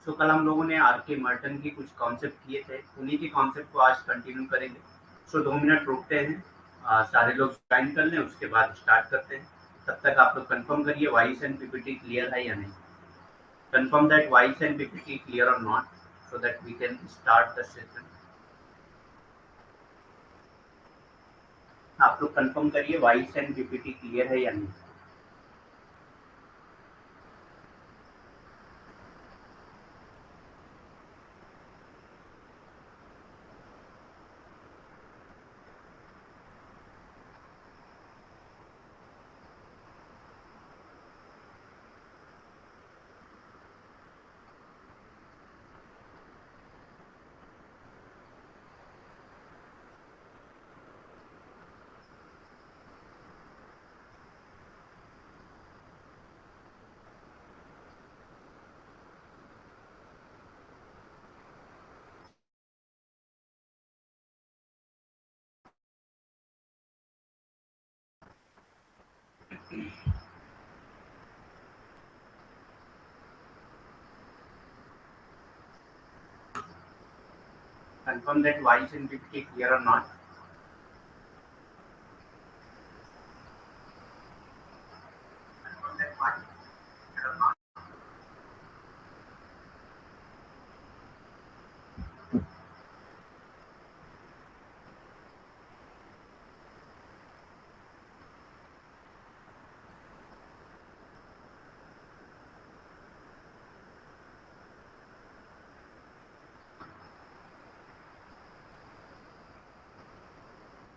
सो कल हम लोगों ने आर.के. मार्टिन के कुछ कॉन्सेप्ट किए थे, उन्हीं के कॉन्सेप्ट को आज कंटिन्यू करेंगे। सो 2 मिनट रुकते हैं, सारे लोग ज्वाइन कर लें, उसके बाद स्टार्ट करते हैं। तब तक आप लोग कंफर्म करिए वॉइस एंड पीपीटी क्लियर है या नहीं। Confirm that voice and PPT clear or not, so that we can start the session. आप लोग कंफर्म करिए वॉइस एंड पीपीटी क्लियर है या नहीं। Confirm that voice and PPT clear or not.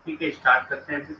ठीक है, स्टार्ट करते हैं फिर।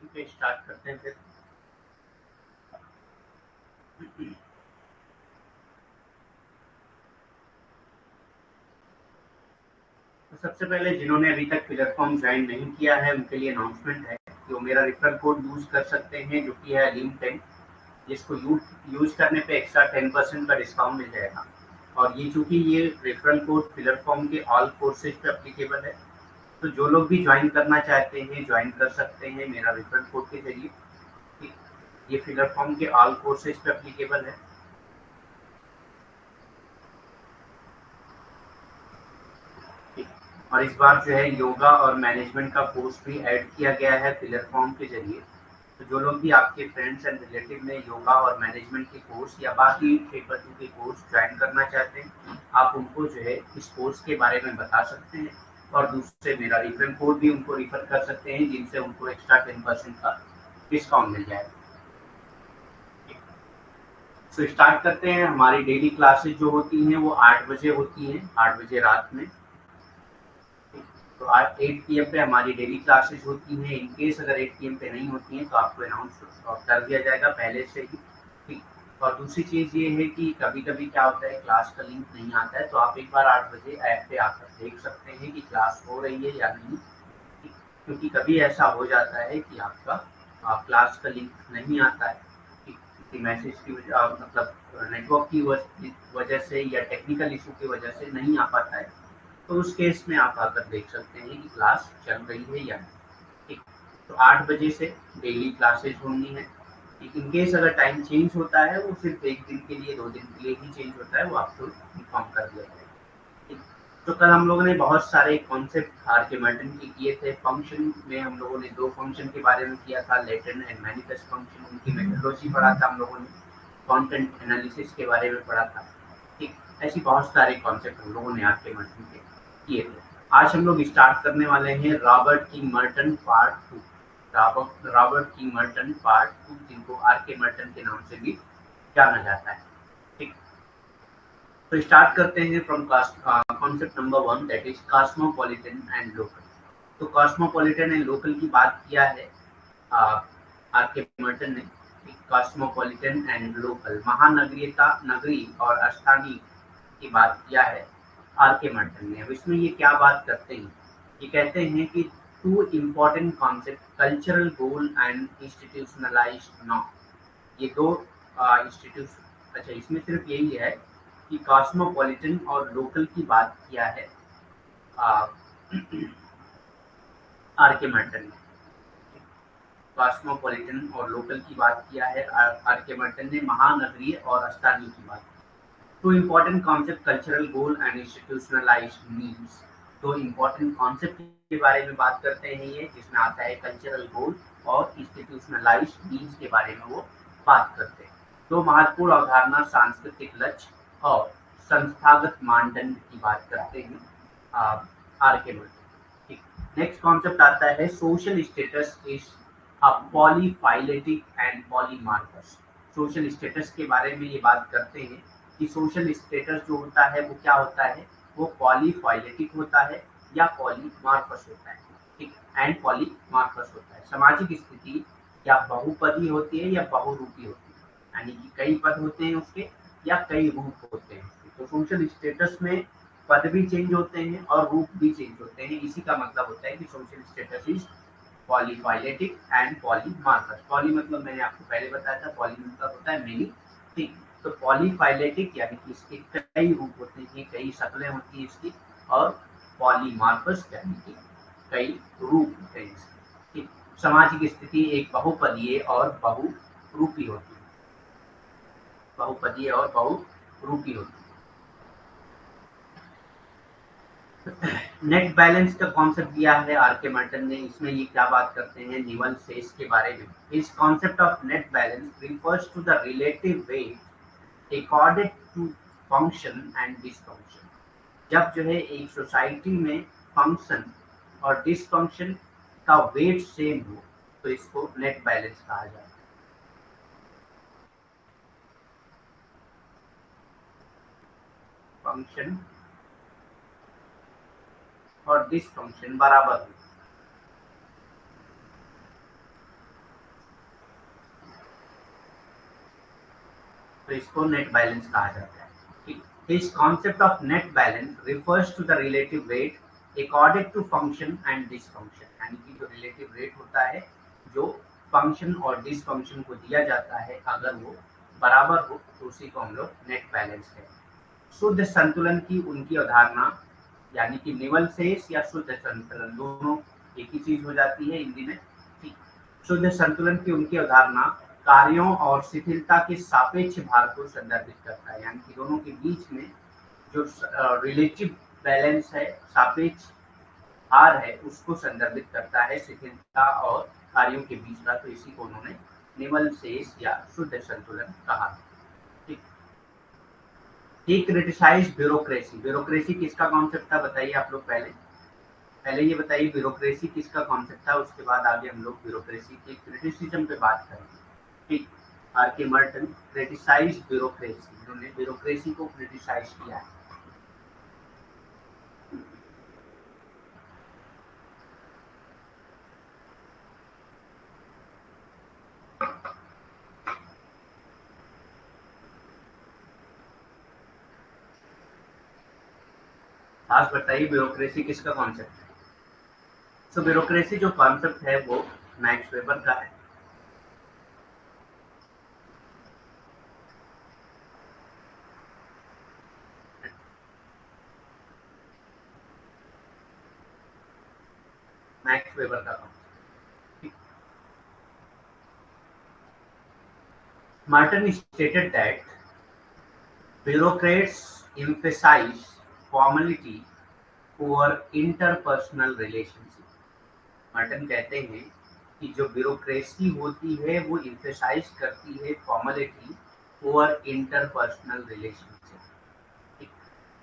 ठीक है, स्टार्ट करते हैं फिर। तो सबसे पहले जिन्होंने अभी तक फिलर फॉर्म ज्वाइन नहीं किया है उनके लिए अनाउंसमेंट है कि वो मेरा रेफरल कोड यूज कर सकते हैं, जो कि है लिंक10, जिसको यूज करने पे एक्स्ट्रा 10% का डिस्काउंट मिल जाएगा। और ये चूंकि ये रेफरल कोड फिलर फॉर्म के ऑल कोर्सेज पे अप्लीकेबल है, तो जो लोग भी ज्वाइन करना चाहते हैं ज्वाइन कर सकते हैं मेरा रेफरल कोड के जरिए। ठीक, ये फिलर फॉर्म के ऑल कोर्सेज पे अप्लीकेबल है। और इस बार जो है योगा और मैनेजमेंट का कोर्स भी ऐड किया गया है फिलर फॉर्म के जरिए। तो जो लोग भी आपके फ्रेंड्स एंड रिलेटिव में योगा और मैनेजमेंट के कोर्स या बाकी पेपर के कोर्स ज्वाइन करना चाहते हैं, आप उनको जो है इस कोर्स के बारे में बता सकते हैं और दूसरे मेरा रेफरल कोड भी उनको रिफर कर सकते हैं, जिनसे उनको एक्स्ट्रा 10% का डिस्काउंट मिल जाएगा। सो स्टार्ट करते हैं। हमारी डेली क्लासेस जो होती हैं वो 8 बजे होती हैं, 8 बजे रात में। तो आज 8 पीएम पे हमारी डेली क्लासेस होती हैं। इन केस अगर 8 पीएम पे नहीं होती हैं तो आपको अनाउंस कर दिया जाएगा पहले से ही। ठीक, और दूसरी चीज़ ये है कि कभी-कभी क्या होता है, क्लास का लिंक नहीं आता है, तो आप एक बार 8 बजे ऐप पे आकर देख सकते हैं कि क्लास हो रही है या नहीं। ठीक, क्योंकि कभी ऐसा हो जाता है कि आपका क्लास का लिंक नहीं आता है, ठीक, किसी मैसेज की वजह मतलब नेटवर्क की वजह से या टेक्निकल इशू की वजह से नहीं आ पाता है। तो उस केस में आप आकर देख सकते हैं कि क्लास चल रही है या नहीं। ठीक, तो 8 बजे से डेली क्लासेज होनी है। इन केस अगर टाइम चेंज होता है, वो सिर्फ 1 दिन के लिए 2 दिन के लिए ही चेंज होता है, वो आपको इन्फॉर्म कर दिया जाएगा। ठीक, तो कल हम लोगों ने बहुत सारे कॉन्सेप्ट आर.के. मार्टिन के किए थे। फंक्शन में हम लोगों ने 2 फंक्शन के बारे में किया था, लेटेंट एंड मैनिफेस्ट फंक्शन, उनकी मेथोडोलॉजी पढ़ा था हम लोगों ने, कंटेंट एनालिसिस के बारे में पढ़ा था। ठीक, ऐसी बहुत सारे कॉन्सेप्ट हम लोगों ने आर.के. मार्टिन के किए थे। आज हम लोग स्टार्ट करने वाले हैं Robert king Merton part 2। Robert king Merton part 2, जिनको आर.के. मार्टिन के नाम से भी जाना जाता है। ठीक, तो स्टार्ट करते हैं from concept number 1, that is cosmopolitan and local. तो कॉस्मोपॉलिटन एंड लोकल की बात किया है आर.के. मर्टन ने। कॉस्मोपॉलिटन एंड लोकल, महानगरीयता, नगरी और स्थानीय की बात किया है आर.के. मर्टन ने। अब इसमें ये क्या बात करते हैं, ये कहते हैं कि 2 important concept, cultural goal and institutionalised norm. ये 2 इंस्टीट्यूशन, अच्छा इसमें सिर्फ यही है कि कॉस्मोपॉलिटन और लोकल की बात किया है आर.के. मर्टन ने। कॉस्मोपॉलिटन और लोकल की बात किया है आर.के. मर्टन ने, महानगरीय और स्थानीय की बात। 2 important concept, cultural goal and institutionalised needs. 2 important concept के बारे में बात करते हैं ये, जिसमें आता है कल्चरल गोल और इंस्टीट्यूशनलाइज्ड नीड्स के बारे में वो बात करते हैं। 2 महत्वपूर्ण अवधारणा, सांस्कृतिक लक्ष्य और संस्थागत मानदंड की बात करते हैं आर.के. मर्टन। नेक्स्ट कॉन्सेप्ट आता है social status is a polyphyletic and polymorphous. Social status के बारे में ये बात करते हैं कि सोशल स्टेटस जो होता है वो क्या होता है, वो पॉलीफाइलेटिक होता है या पॉलीमार्फस होता है। ठीक, एंड पॉलीमार्फस होता है। सामाजिक स्थिति या बहुपदी होती है या बहुरूपी होती है, यानी कि कई पद होते हैं उसके या कई रूप होते हैं। तो सोशल स्टेटस में पद भी चेंज होते हैं और रूप भी चेंज होते हैं। इसी का मतलब होता है कि social status is polyphyletic and polymorphous. Poly मतलब मैंने आपको पहले बताया था, पॉली मतलब होता है मेनी। ठीक, तो पॉलीफाइलेटिक यानी कि इसके कई रूप होते हैं, कई शक्लें होती हैं इसकी, और पॉलीमार्फस यानी कि कई रूप होते हैं इसके। ठीक, सामाजिक स्थिति एक बहुपदीय और बहुरूपी होती है, बहुपदीय और बहुरूपी होती है। नेट बैलेंस का कॉन्सेप्ट दिया है आर.के. मर्टन ने। इसमें ये क्या बात करते हैं, निवल शेष के बारे में। इस concept of net balance refers to the relative weight according to function and dysfunction. जब जो है एक सोसाइटी में फंक्शन और डिसफंक्शन का वेट सेम हो तो इसको नेट बैलेंस कहा जाता है। फंक्शन और डिसफंक्शन बराबर हो तो इसको नेट बैलेंस कहा जाता है। This concept of net balance refers to the relative weight according to function and dysfunction, यानी कि जो relative rate होता है जो फंक्शन और डिसफंक्शन को दिया जाता है, अगर वो बराबर हो तो उसी को हम लोग नेट बैलेंस कहते हैं। शुद्ध संतुलन की उनकी अवधारणा, यानी कि निवल शेष या शुद्ध संतुलन दोनों एक ही चीज हो जाती है हिंदी में। ठीक, शुद्ध संतुलन की उनकी अवधारणा कार्यों और शिथिलता के सापेक्ष भार को संदर्भित करता है, यानी कि दोनों के बीच में जो रिलेटिव बैलेंस है, सापेक्ष भार है, उसको संदर्भित करता है, शिथिलता और कार्यों के बीच का। तो इसी को उन्होंने निवल शेष या शुद्ध संतुलन कहा। ठीक, ही क्रिटिसाइज ब्यूरोक्रेसी। ब्यूरोक्रेसी किसका कॉन्सेप्ट था बताइए आप लोग, पहले पहले ये बताइए ब्यूरोक्रेसी किसका कॉन्सेप्ट था, उसके बाद आगे हम लोग ब्यूरोक्रेसी के क्रिटिसिज्म पे बात करेंगे। ठीक, आर.के. मर्टन क्रिटिसाइज ब्यूरोक्रेसी, उन्होंने ब्यूरोक्रेसी को क्रिटिसाइज किया है। आज बताइए ब्यूरोक्रेसी किसका कॉन्सेप्ट है। तो ब्यूरोक्रेसी जो कॉन्सेप्ट है वो मैक्स वेबर का है। मैक्स वेबर का concept. Martin stated that bureaucrats emphasize formality और इंटरपर्सनल रिलेशनशिप। मर्टन कहते हैं कि जो ब्यूरोक्रेसी होती है वो इम्फेसाइज करती है फॉर्मेलिटी और इंटरपर्सनल रिलेशनशिप,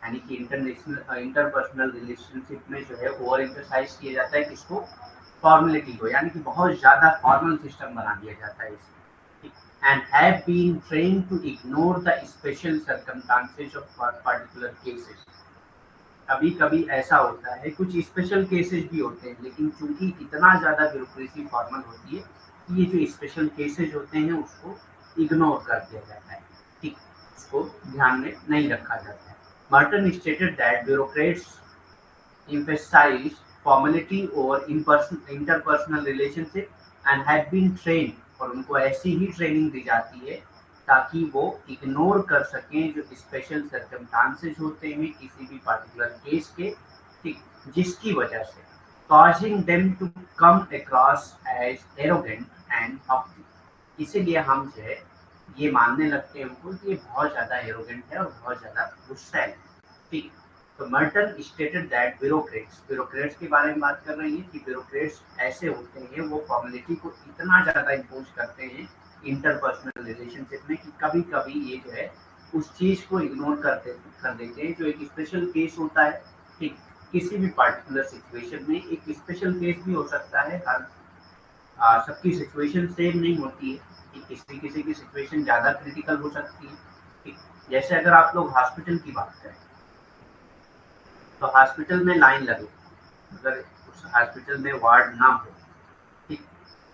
यानी कि इंटरपर्सनल रिलेशनशिप में जो है ओवर इम्फेसाइज किया जाता है किसको, फॉर्मेलिटी को, यानी कि बहुत ज़्यादा फॉर्मल सिस्टम बना दिया जाता है इसमें, and have been train to ignore the special circumstances of particular cases. कभी कभी ऐसा होता है, कुछ स्पेशल केसेस भी होते हैं, लेकिन चूंकि इतना ज़्यादा ब्यूरोक्रेसी फॉर्मल होती है कि ये जो स्पेशल केसेस होते हैं उसको इग्नोर कर दिया जाता है, ठीक, उसको ध्यान में नहीं रखा जाता है। Merton stated that bureaucrats emphasize formality over interpersonal relationship and have been trained, और उनको ऐसी ही ट्रेनिंग दी जाती है ताकि वो इग्नोर कर सकें जो स्पेशल सर्कमस्टांसेस होते हैं किसी भी पर्टिकुलर केस के, ठीक, जिसकी वजह से causing them to come across as arrogant and haughty। इसीलिए हम जो है ये मानने लगते हैं उनको कि ये बहुत ज़्यादा एरोगेंट है और बहुत ज़्यादा गुस्सा है, ठीक। तो मर्टन स्टेटेड दैट ब्यूरोक्रेट्स के बारे में बात कर रही है कि ब्यूरोक्रेट्स ऐसे होते हैं, वो फॉर्मेलिटी को इतना ज़्यादा इम्पोज करते हैं इंटरपर्सनल रिलेशनशिप में कि कभी कभी ये जो है उस चीज़ को इग्नोर कर देते हैं जो एक स्पेशल केस होता है, ठीक। किसी भी पर्टिकुलर सिचुएशन में एक स्पेशल केस भी हो सकता है, हर सबकी सिचुएशन सेम नहीं होती है कि किसी किसी की सिचुएशन ज़्यादा क्रिटिकल हो सकती है, ठीक। जैसे अगर आप लोग हॉस्पिटल की बात करें तो हॉस्पिटल में लाइन लगे, अगर उस हॉस्पिटल में वार्ड ना हो, ठीक,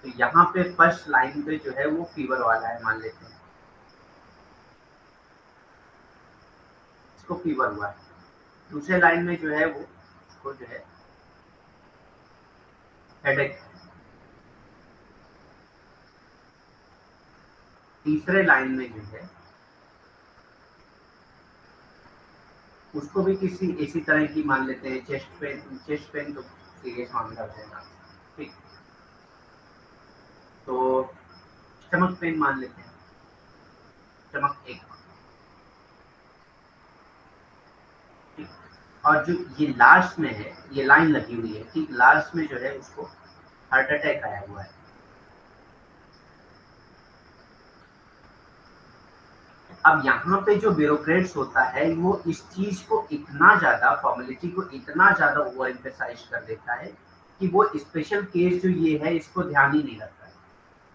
तो यहाँ पे फर्स्ट लाइन पे जो है वो फीवर वाला है, मान लेते हैं इसको फीवर हुआ है, दूसरे लाइन में जो है वो उसको जो है हेडेक, तीसरे लाइन में जो है उसको भी किसी इसी तरह की मान लेते हैं चेस्ट पेन तो सीरियस मामला हो जाएगा, ठीक। तो स्टमक पेन मान लेते हैं, स्टमक एक, ठीक। और जो ये लास्ट में है, ये लाइन लगी हुई है, ठीक, लास्ट में जो है उसको हार्ट अटैक आया हुआ है। अब यहाँ पे जो ब्यूरोक्रेट्स होता है वो इस चीज को इतना ज्यादा, फॉर्मेलिटी को इतना ज्यादा ओवर एम्फेसाइज कर देता है कि वो स्पेशल केस जो ये है इसको ध्यान ही नहीं रखता है,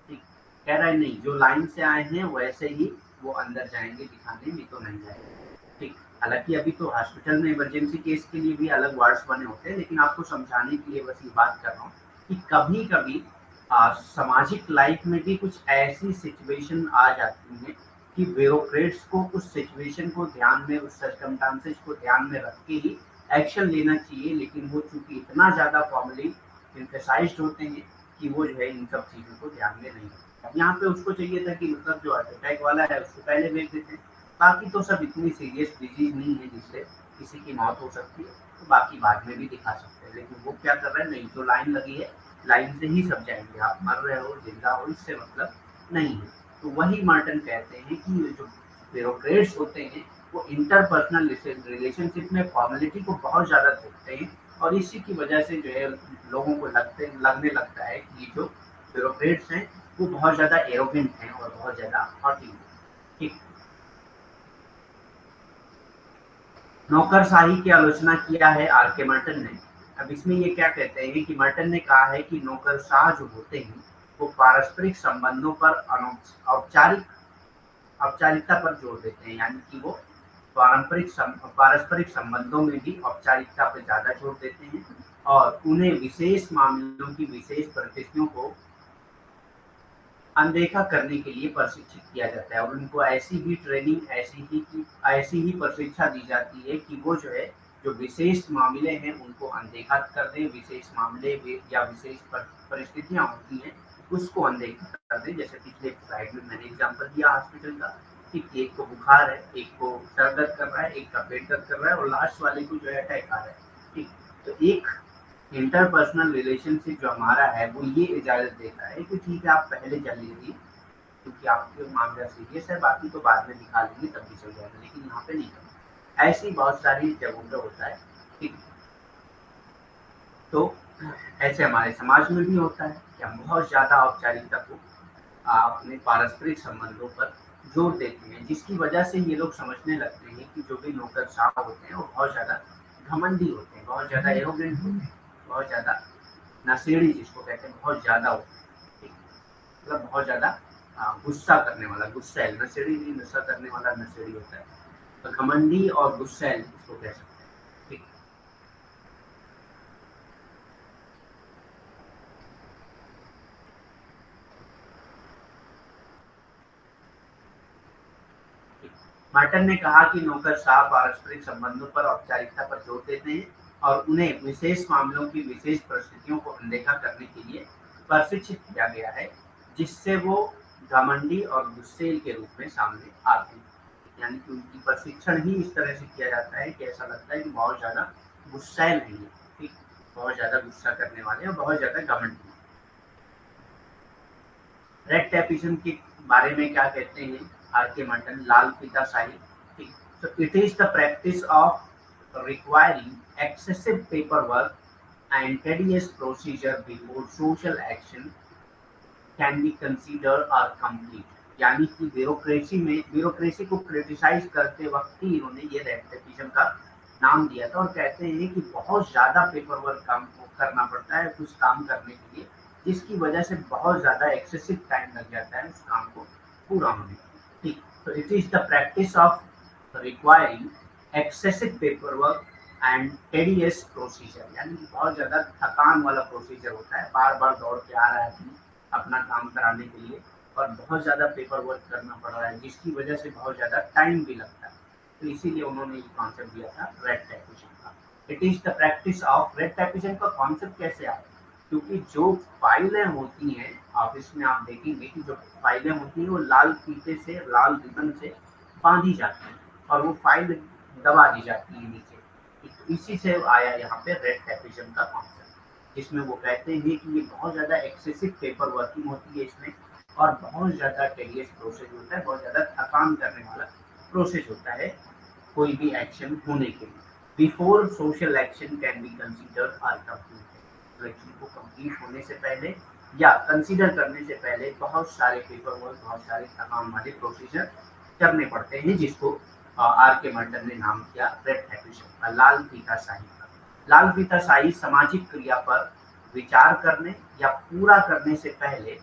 ठीक। कह रहा है नहीं, जो लाइन से आए हैं वैसे ही वो अंदर जाएंगे दिखाने, नहीं तो नहीं जाएंगे, ठीक। हालांकि अभी तो हॉस्पिटल में इमरजेंसी केस के लिए भी अलग वार्ड्स बने होते हैं, लेकिन आपको समझाने के लिए बस ये बात कर रहा हूँ कि कभी कभी सामाजिक लाइफ में भी कुछ ऐसी सिचुएशन आ जाती हैं कि ब्यूरोक्रेट्स को उस सिचुएशन को ध्यान में, उस सर्कमस्टांसेस को ध्यान में रख के ही एक्शन लेना चाहिए, लेकिन वो चूंकि इतना ज़्यादा फॉर्मली इम्फेसाइज्ड होते हैं कि वो जो है इन सब चीज़ों को ध्यान में नहीं रखते। अब यहाँ पे उसको चाहिए था कि मतलब जो हार्ट अटैक वाला है उसको पहले भेज देते हैं, बाकी तो सब इतनी सीरियस डिजीज नहीं है जिससे किसी की मौत हो सकती है, तो बाकी बाद में भी दिखा सकते हैं, लेकिन वो क्या कर रहे हैं, नहीं, जो लाइन लगी है लाइन से ही सब जाएंगे, आप मर रहे हो जिंदा हो इससे मतलब नहीं है। तो वही मार्टन कहते हैं कि ये जो ब्यूरोक्रेट्स होते हैं वो इंटरपर्सनल रिलेशनशिप में फॉर्मेलिटी को बहुत ज़्यादा देखते हैं, और इसी की वजह से जो है लोगों को लगने लगता है कि ये जो ब्यूरोक्रेट्स हैं वो बहुत ज़्यादा एरोगेंट हैं और बहुत ज़्यादा हॉटी हैं, ठीक। नौकरशाही की आलोचना किया है आर के मर्टन ने। अब इसमें ये क्या कहते हैं कि मर्टन ने कहा है कि नौकरशाह जो होते हैं वो पारस्परिक संबंधों पर औपचारिकता पर जोर देते हैं, यानी कि वो पारस्परिक संबंधों में भी औपचारिकता पर ज़्यादा जोर देते हैं, और उन्हें विशेष मामलों की विशेष परिस्थितियों को अनदेखा करने के लिए प्रशिक्षित किया जाता है, और उनको ऐसी ही ट्रेनिंग, ऐसी ही प्रशिक्षा दी जाती है कि वो जो है जो विशेष मामले हैं उनको अनदेखा कर दें, विशेष मामले या विशेष परिस्थितियाँ होती हैं उसको अनदेखा कर दें। जैसे पिछले स्लाइड में मैंने एग्जाम्पल दिया हॉस्पिटल का, ठीक, एक को बुखार है, एक को सर दर्द कर रहा है, एक का पेट दर्द कर रहा है, और लास्ट वाले को जो है अटैक आ रहा है, ठीक। तो एक इंटरपर्सनल रिलेशनशिप जो हमारा है वो ये इजाज़त देता है कि ठीक है आप पहले चल लीजिए क्योंकि आपके मामला सीरियस है, बाकी तो बाद में दिखा लेंगे तब भी चल जाएगा, लेकिन यहाँ पे नहीं करना। ऐसी बहुत सारी जगहों पे होता है, ठीक। तो ऐसे हमारे समाज में भी होता है कि हम बहुत ज़्यादा औपचारिकता को अपने पारस्परिक संबंधों पर जोर देते हैं, जिसकी वजह से ये लोग समझने लगते हैं कि जो भी नौकरशाह होते हैं वो बहुत ज़्यादा घमंडी होते हैं, बहुत ज़्यादा एरोगेंट होते हैं, बहुत ज़्यादा नशेड़ी जिसको कहते हैं बहुत ज़्यादा होते हैं, ठीक है? मतलब बहुत ज़्यादा गुस्सा करने वाला, गुस्सैल, नशेड़ी नहीं, नशा करने वाला नशेड़ी होता है। तो घमंडी और गुस्सैल इसको कह सकते हैं, ठीक है? मार्टन ने कहा कि नौकरशाह पारस्परिक संबंधों पर औपचारिकता पर जोर देते हैं और उन्हें विशेष मामलों की विशेष परिस्थितियों को अनदेखा करने के लिए प्रशिक्षित किया गया है, जिससे वो घमंडी और गुस्सेल के रूप में सामने आते हैं। यानी कि उनकी प्रशिक्षण ही इस तरह से किया जाता है कि ऐसा लगता है कि बहुत ज़्यादा गुस्सैल नहीं है, ठीक, बहुत ज़्यादा गुस्सा करने वाले और बहुत ज़्यादा घमंडी। रेड टैपिज्म के बारे में क्या कहते हैं आर के मंटन? लाल फीताशाही, so it is the practice of requiring excessive paperwork and tedious procedure before social action can be considered or complete। यानी कि ब्यूरोक्रेसी को क्रिटिसाइज करते वक्त ही इन्होंने ये रेड टैपिज्म का नाम दिया था और कहते हैं कि बहुत ज्यादा पेपर वर्क काम को करना पड़ता है कुछ काम करने के लिए, जिसकी वजह से बहुत ज्यादा एक्सेसिव टाइम लग जाता है उस काम को पूरा होने में। ठीक, तो it is the practice of requiring excessive paper work and tedious procedure, यानी कि बहुत ज्यादा थकान वाला प्रोसीजर होता है, बार बार दौड़ के आ रहा है अपना काम कराने के लिए और बहुत ज़्यादा पेपर वर्क करना पड़ रहा है, जिसकी वजह से बहुत ज़्यादा टाइम भी लगता है। तो इसीलिए उन्होंने ये कॉन्सेप्ट दिया था रेड टैपिज्म का। It is the practice of red tapism का कॉन्सेप्ट कैसे आया? क्योंकि जो फाइलें होती हैं ऑफिस में, आप देखेंगे कि जो फाइलें होती हैं वो लाल फीते से, लाल रिबन से बांधी जाती हैं और वो फाइल दबा दी जाती है नीचे। तो इसी से आया यहाँ पे रेड टैपिज्म का कॉन्सेप्ट, जिसमें वो कहते हैं कि ये बहुत ज़्यादा एक्सेसिव पेपर वर्किंग होती है इसमें और बहुत ज़्यादा टेडियस प्रोसेस होता है, बहुत ज़्यादा थकान करने वाला प्रोसेस होता है कोई भी एक्शन होने के लिए। Before social action can be considered or completed, तो एक्शन को कंप्लीट होने से पहले या कंसिडर करने से पहले बहुत सारे पेपर वर्क, बहुत सारे थकान वाले प्रोसीजर करने पड़ते हैं, जिसको आर के मर्टन ने नाम किया रेड टैपिज्म का, लाल फीताशाही का। लाल फीताशाही सामाजिक क्रिया पर विचार करने या पूरा करने से पहले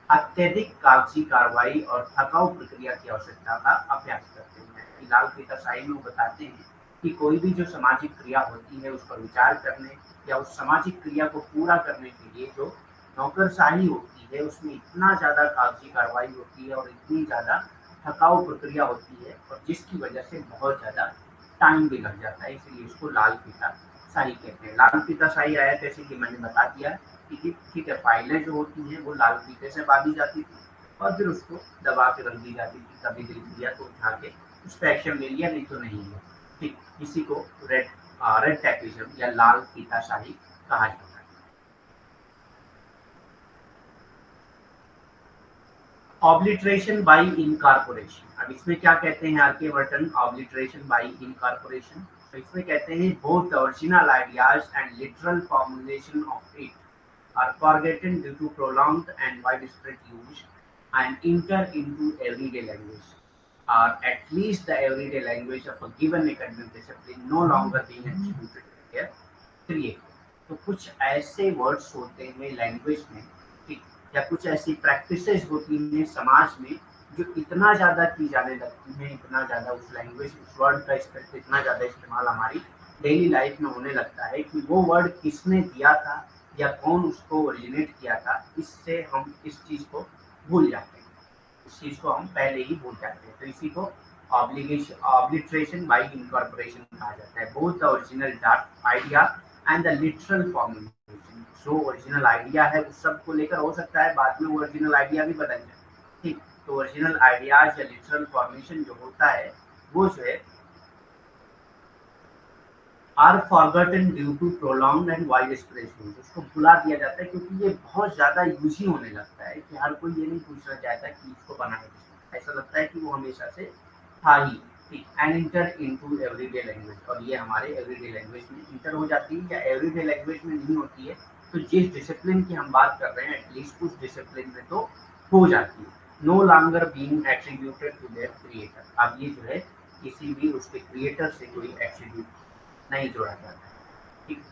अत्यधिक कागजी कार्रवाई और थकाऊ प्रक्रिया की आवश्यकता का अभ्यास करते हैं। फिलहाल फीताशाही में वो बताते हैं कि कोई भी जो सामाजिक क्रिया होती है उस पर विचार करने या उस सामाजिक क्रिया को पूरा करने के लिए जो नौकरशाही होती है उसमें इतना ज़्यादा कागजी कार्रवाई होती है और इतनी ज़्यादा थकाऊ प्रक्रिया होती है और जिसकी वजह से बहुत ज़्यादा टाइम भी लग जाता है, इसलिए इसको लाल फीताशाही कहते हैं। लाल फीताशाही आया जैसे कि मैंने बता दिया कि ठीक है, फाइलें जो होती हैं वो लाल फीते से बांधी जाती थी और फिर उसको दबा के रख दी जाती थी, कभी दिल किया तो उठा के उस पर एक्शन ले लिया, नहीं तो नहीं लिया। ठीक, इसी को रेड टैपिज्म या लाल फीताशाही कहा जाता है। ऑब्लिटरेशन बाई इनकॉर्पोरेशन, अब इसमें क्या कहते हैं आर के वर्टन? ऑब्लिटरेशन बाई इनकॉर्पोरेशन, तो इसमें कहते हैं both original ideas and literal formulation of it are forgotten due to prolonged and widespread use and enter into everyday language, or at least the everyday language of a given academic discipline no longer being attributed here create। तो कुछ ऐसे words होते हैं language में, ठीक, या कुछ ऐसी प्रैक्टिसेस होती हैं समाज में जो इतना ज़्यादा की जाने लगती हैं, इतना ज़्यादा उस लैंग्वेज, उस वर्ड का इतना ज़्यादा इस्तेमाल हमारी डेली लाइफ में होने लगता है कि वो वर्ड किसने दिया था या कौन उसको ओरिजिनेट किया था, इससे हम इस चीज़ को भूल जाते हैं, इस चीज़ को हम पहले ही भूल जाते हैं। तो इसी को ऑब्लिटरेशन बाई इनकॉर्पोरेशन कहा जाता है। Both the original idea and the literal formulation, जो ओरिजिनल आइडिया है उस सब को लेकर हो सकता है बाद में वो ओरिजिनल आइडिया भी बदल जाए, ठीक, तो ओरिजिनल आइडियाज या लिटरल फॉर्मेशन जो होता है वो जो है are forgotten due to prolong and wide spread use, उसको भुला दिया जाता है क्योंकि ये बहुत ज़्यादा यूज ही होने लगता है कि हर कोई ये नहीं पूछना चाहता कि इसको बनाए, ऐसा लगता है कि वो हमेशा से था ही। ठीक, and inter into everyday language, और ये हमारे एवरीडे लैंग्वेज में इंटर हो जाती है, या एवरीडे लैंग्वेज में नहीं होती है तो जिस डिसिप्लिन की हम बात कर रहे हैं एटलीस्ट उस डिसिप्लिन में तो हो जाती है। No longer being attributed to their creator, अब ये जो है किसी भी उसके क्रिएटर से कोई एट्रीब्यूट नहीं जोड़ा जाता है। ठीक, ठीक,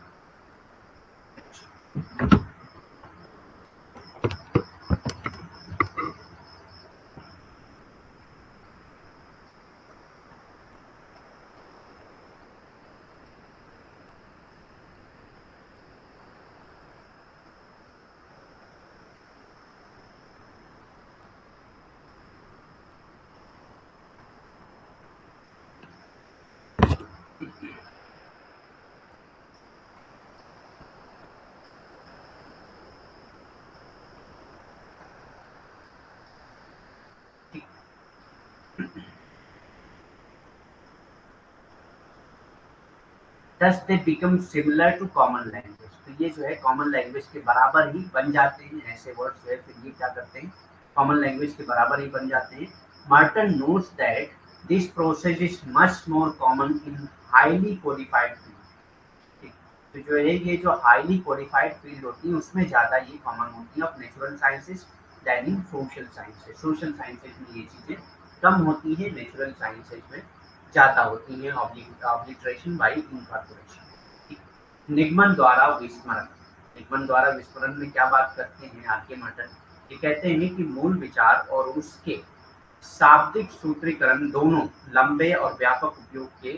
thus they become similar to common language, तो ये जो है कॉमन लैंग्वेज के बराबर ही बन जाते हैं ऐसे वर्ड्स जो है, फिर ये क्या करते हैं कॉमन लैंग्वेज के बराबर ही बन जाते हैं। Marton notes that this process is much more common in highly codified field, तो जो है ये जो हाईली कोडिफाइड फील्ड होती है उसमें ज़्यादा ये कॉमन होती है of natural sciences than in social sciences. Social sciences में ये चीज़ें कम होती है, नेचुरल साइंसेज में ज़्यादा होती है, ऑब्लिटरेशन बाई इनकॉर्पोरेशन। निगमन द्वारा विस्मरण, निगमन द्वारा विस्मरण में क्या बात करते हैं आगे मटन, ये कहते हैं कि मूल विचार और उसके शाब्दिक सूत्रीकरण दोनों लंबे और व्यापक उपयोग के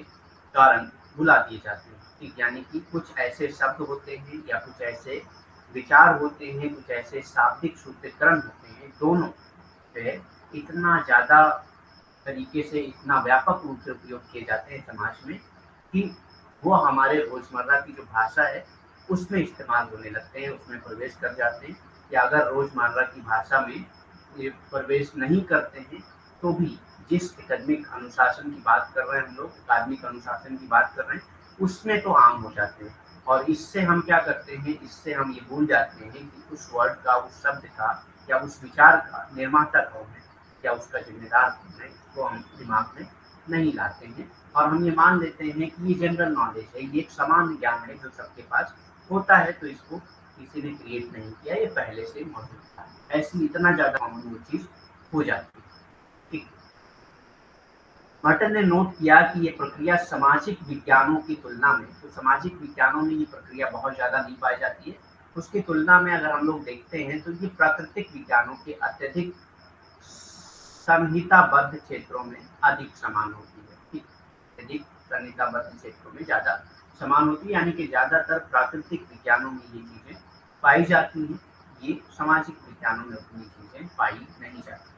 कारण भुला दिए जाते हैं। ठीक, यानी कि कुछ ऐसे शब्द होते हैं या कुछ ऐसे विचार होते हैं, कुछ ऐसे शाब्दिक सूत्रीकरण होते हैं, दोनों जो है इतना ज़्यादा तरीके से, इतना व्यापक रूप से उपयोग किए जाते हैं समाज में कि वो हमारे रोज़मर्रा की जो भाषा है उसमें इस्तेमाल होने लगते हैं, उसमें प्रवेश कर जाते हैं। या अगर रोज़मर्रा की भाषा में ये प्रवेश नहीं करते हैं तो भी जिस एकेडमिक अनुशासन की बात कर रहे हैं हम लोग, अकादमिक अनुशासन की बात कर रहे हैं, उसमें तो आम हो जाते हैं। और इससे हम क्या करते हैं, इससे हम ये भूल जाते हैं कि उस वर्ड का, उस शब्द का या उस विचार का निर्माता कौन है या उसका जिम्मेदार कौन है, इसको हम दिमाग में नहीं लाते हैं और हम ये मान लेते हैं कि ये जनरल नॉलेज है, ये एक सामान्य ज्ञान है जो सबके पास होता है, तो इसको किसी ने क्रिएट नहीं किया, ये पहले से मौजूद था। ऐसी इतना ज़्यादा कॉमन वो चीज़ हो जाती है। ठीक, मर्टन ने नोट किया कि ये प्रक्रिया सामाजिक विज्ञानों की तुलना में, तो सामाजिक विज्ञानों में ये प्रक्रिया बहुत ज़्यादा नहीं पाई जाती है, उसकी तुलना में अगर हम लोग देखते हैं तो ये प्राकृतिक विज्ञानों के अत्यधिक संहिताबद्ध क्षेत्रों में अधिक समान होती है। ठीक, अधिक संहिताबद्ध क्षेत्रों में ज़्यादा समान होती है, यानी कि ज़्यादातर प्राकृतिक विज्ञानों में ये चीज़ें पाई जाती हैं, ये सामाजिक विज्ञानों में उतनी चीज़ें पाई नहीं जाती।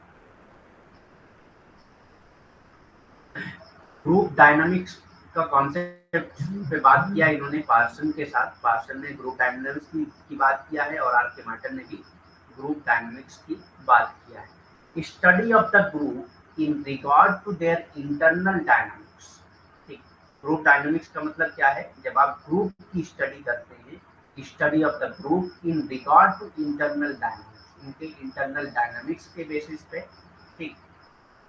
ग्रुप डायनामिक्स का कॉन्सेप्ट पे बात किया इन्होंने पार्सन के साथ, पार्सन ने ग्रुप डायनामिक्स की बात किया है और आर के मार्टन ने भी ग्रुप डायनामिक्स की बात किया है। Study of the group in regard to their internal dynamics. ठीक, ग्रुप डायनामिक्स का मतलब क्या है, जब आप ग्रुप की स्टडी करते हैं, study of the group in regard to internal dynamics, उनके इंटरनल डायनामिक्स के बेसिस पे। ठीक,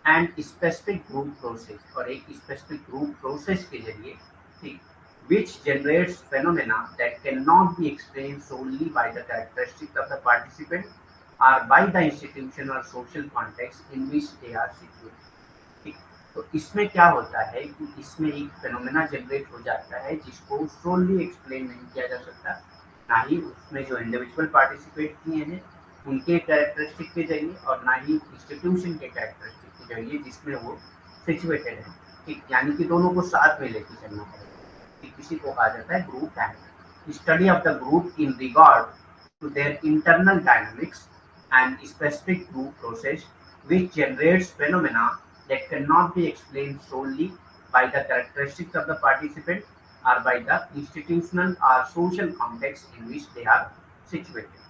एंड स्पेसिफिक ग्रुप प्रोसेस, और एक स्पेसिफिक ग्रुप प्रोसेस के जरिए, ठीक, which generates phenomena that cannot be explained solely by the characteristics of the participant or by the institution or social context in which they are situated। ठीक, तो इसमें क्या होता है कि इसमें एक फेनोमेना जनरेट हो जाता है जिसको सोली एक्सप्लेन नहीं किया जा सकता, ना ही उसमें जो इंडिविजुअल पार्टिसिपेट किए हैं उनके कैरेक्टरिस्टिक के जरिए और ना ही इंस्टीट्यूशन के कैरेक्टरिस्टिक के जरिए जिसमें वो सिचुएटेड है। ठीक, यानी कि दोनों को साथ में लेके चलना पड़ेगा। ठीक, किसी को कहा जाता है group dynamics. Study of the group in regard to their internal dynamics and specific group process which generates phenomena that cannot be explained solely by the characteristics of the participant or by the institutional or social context in which they are situated।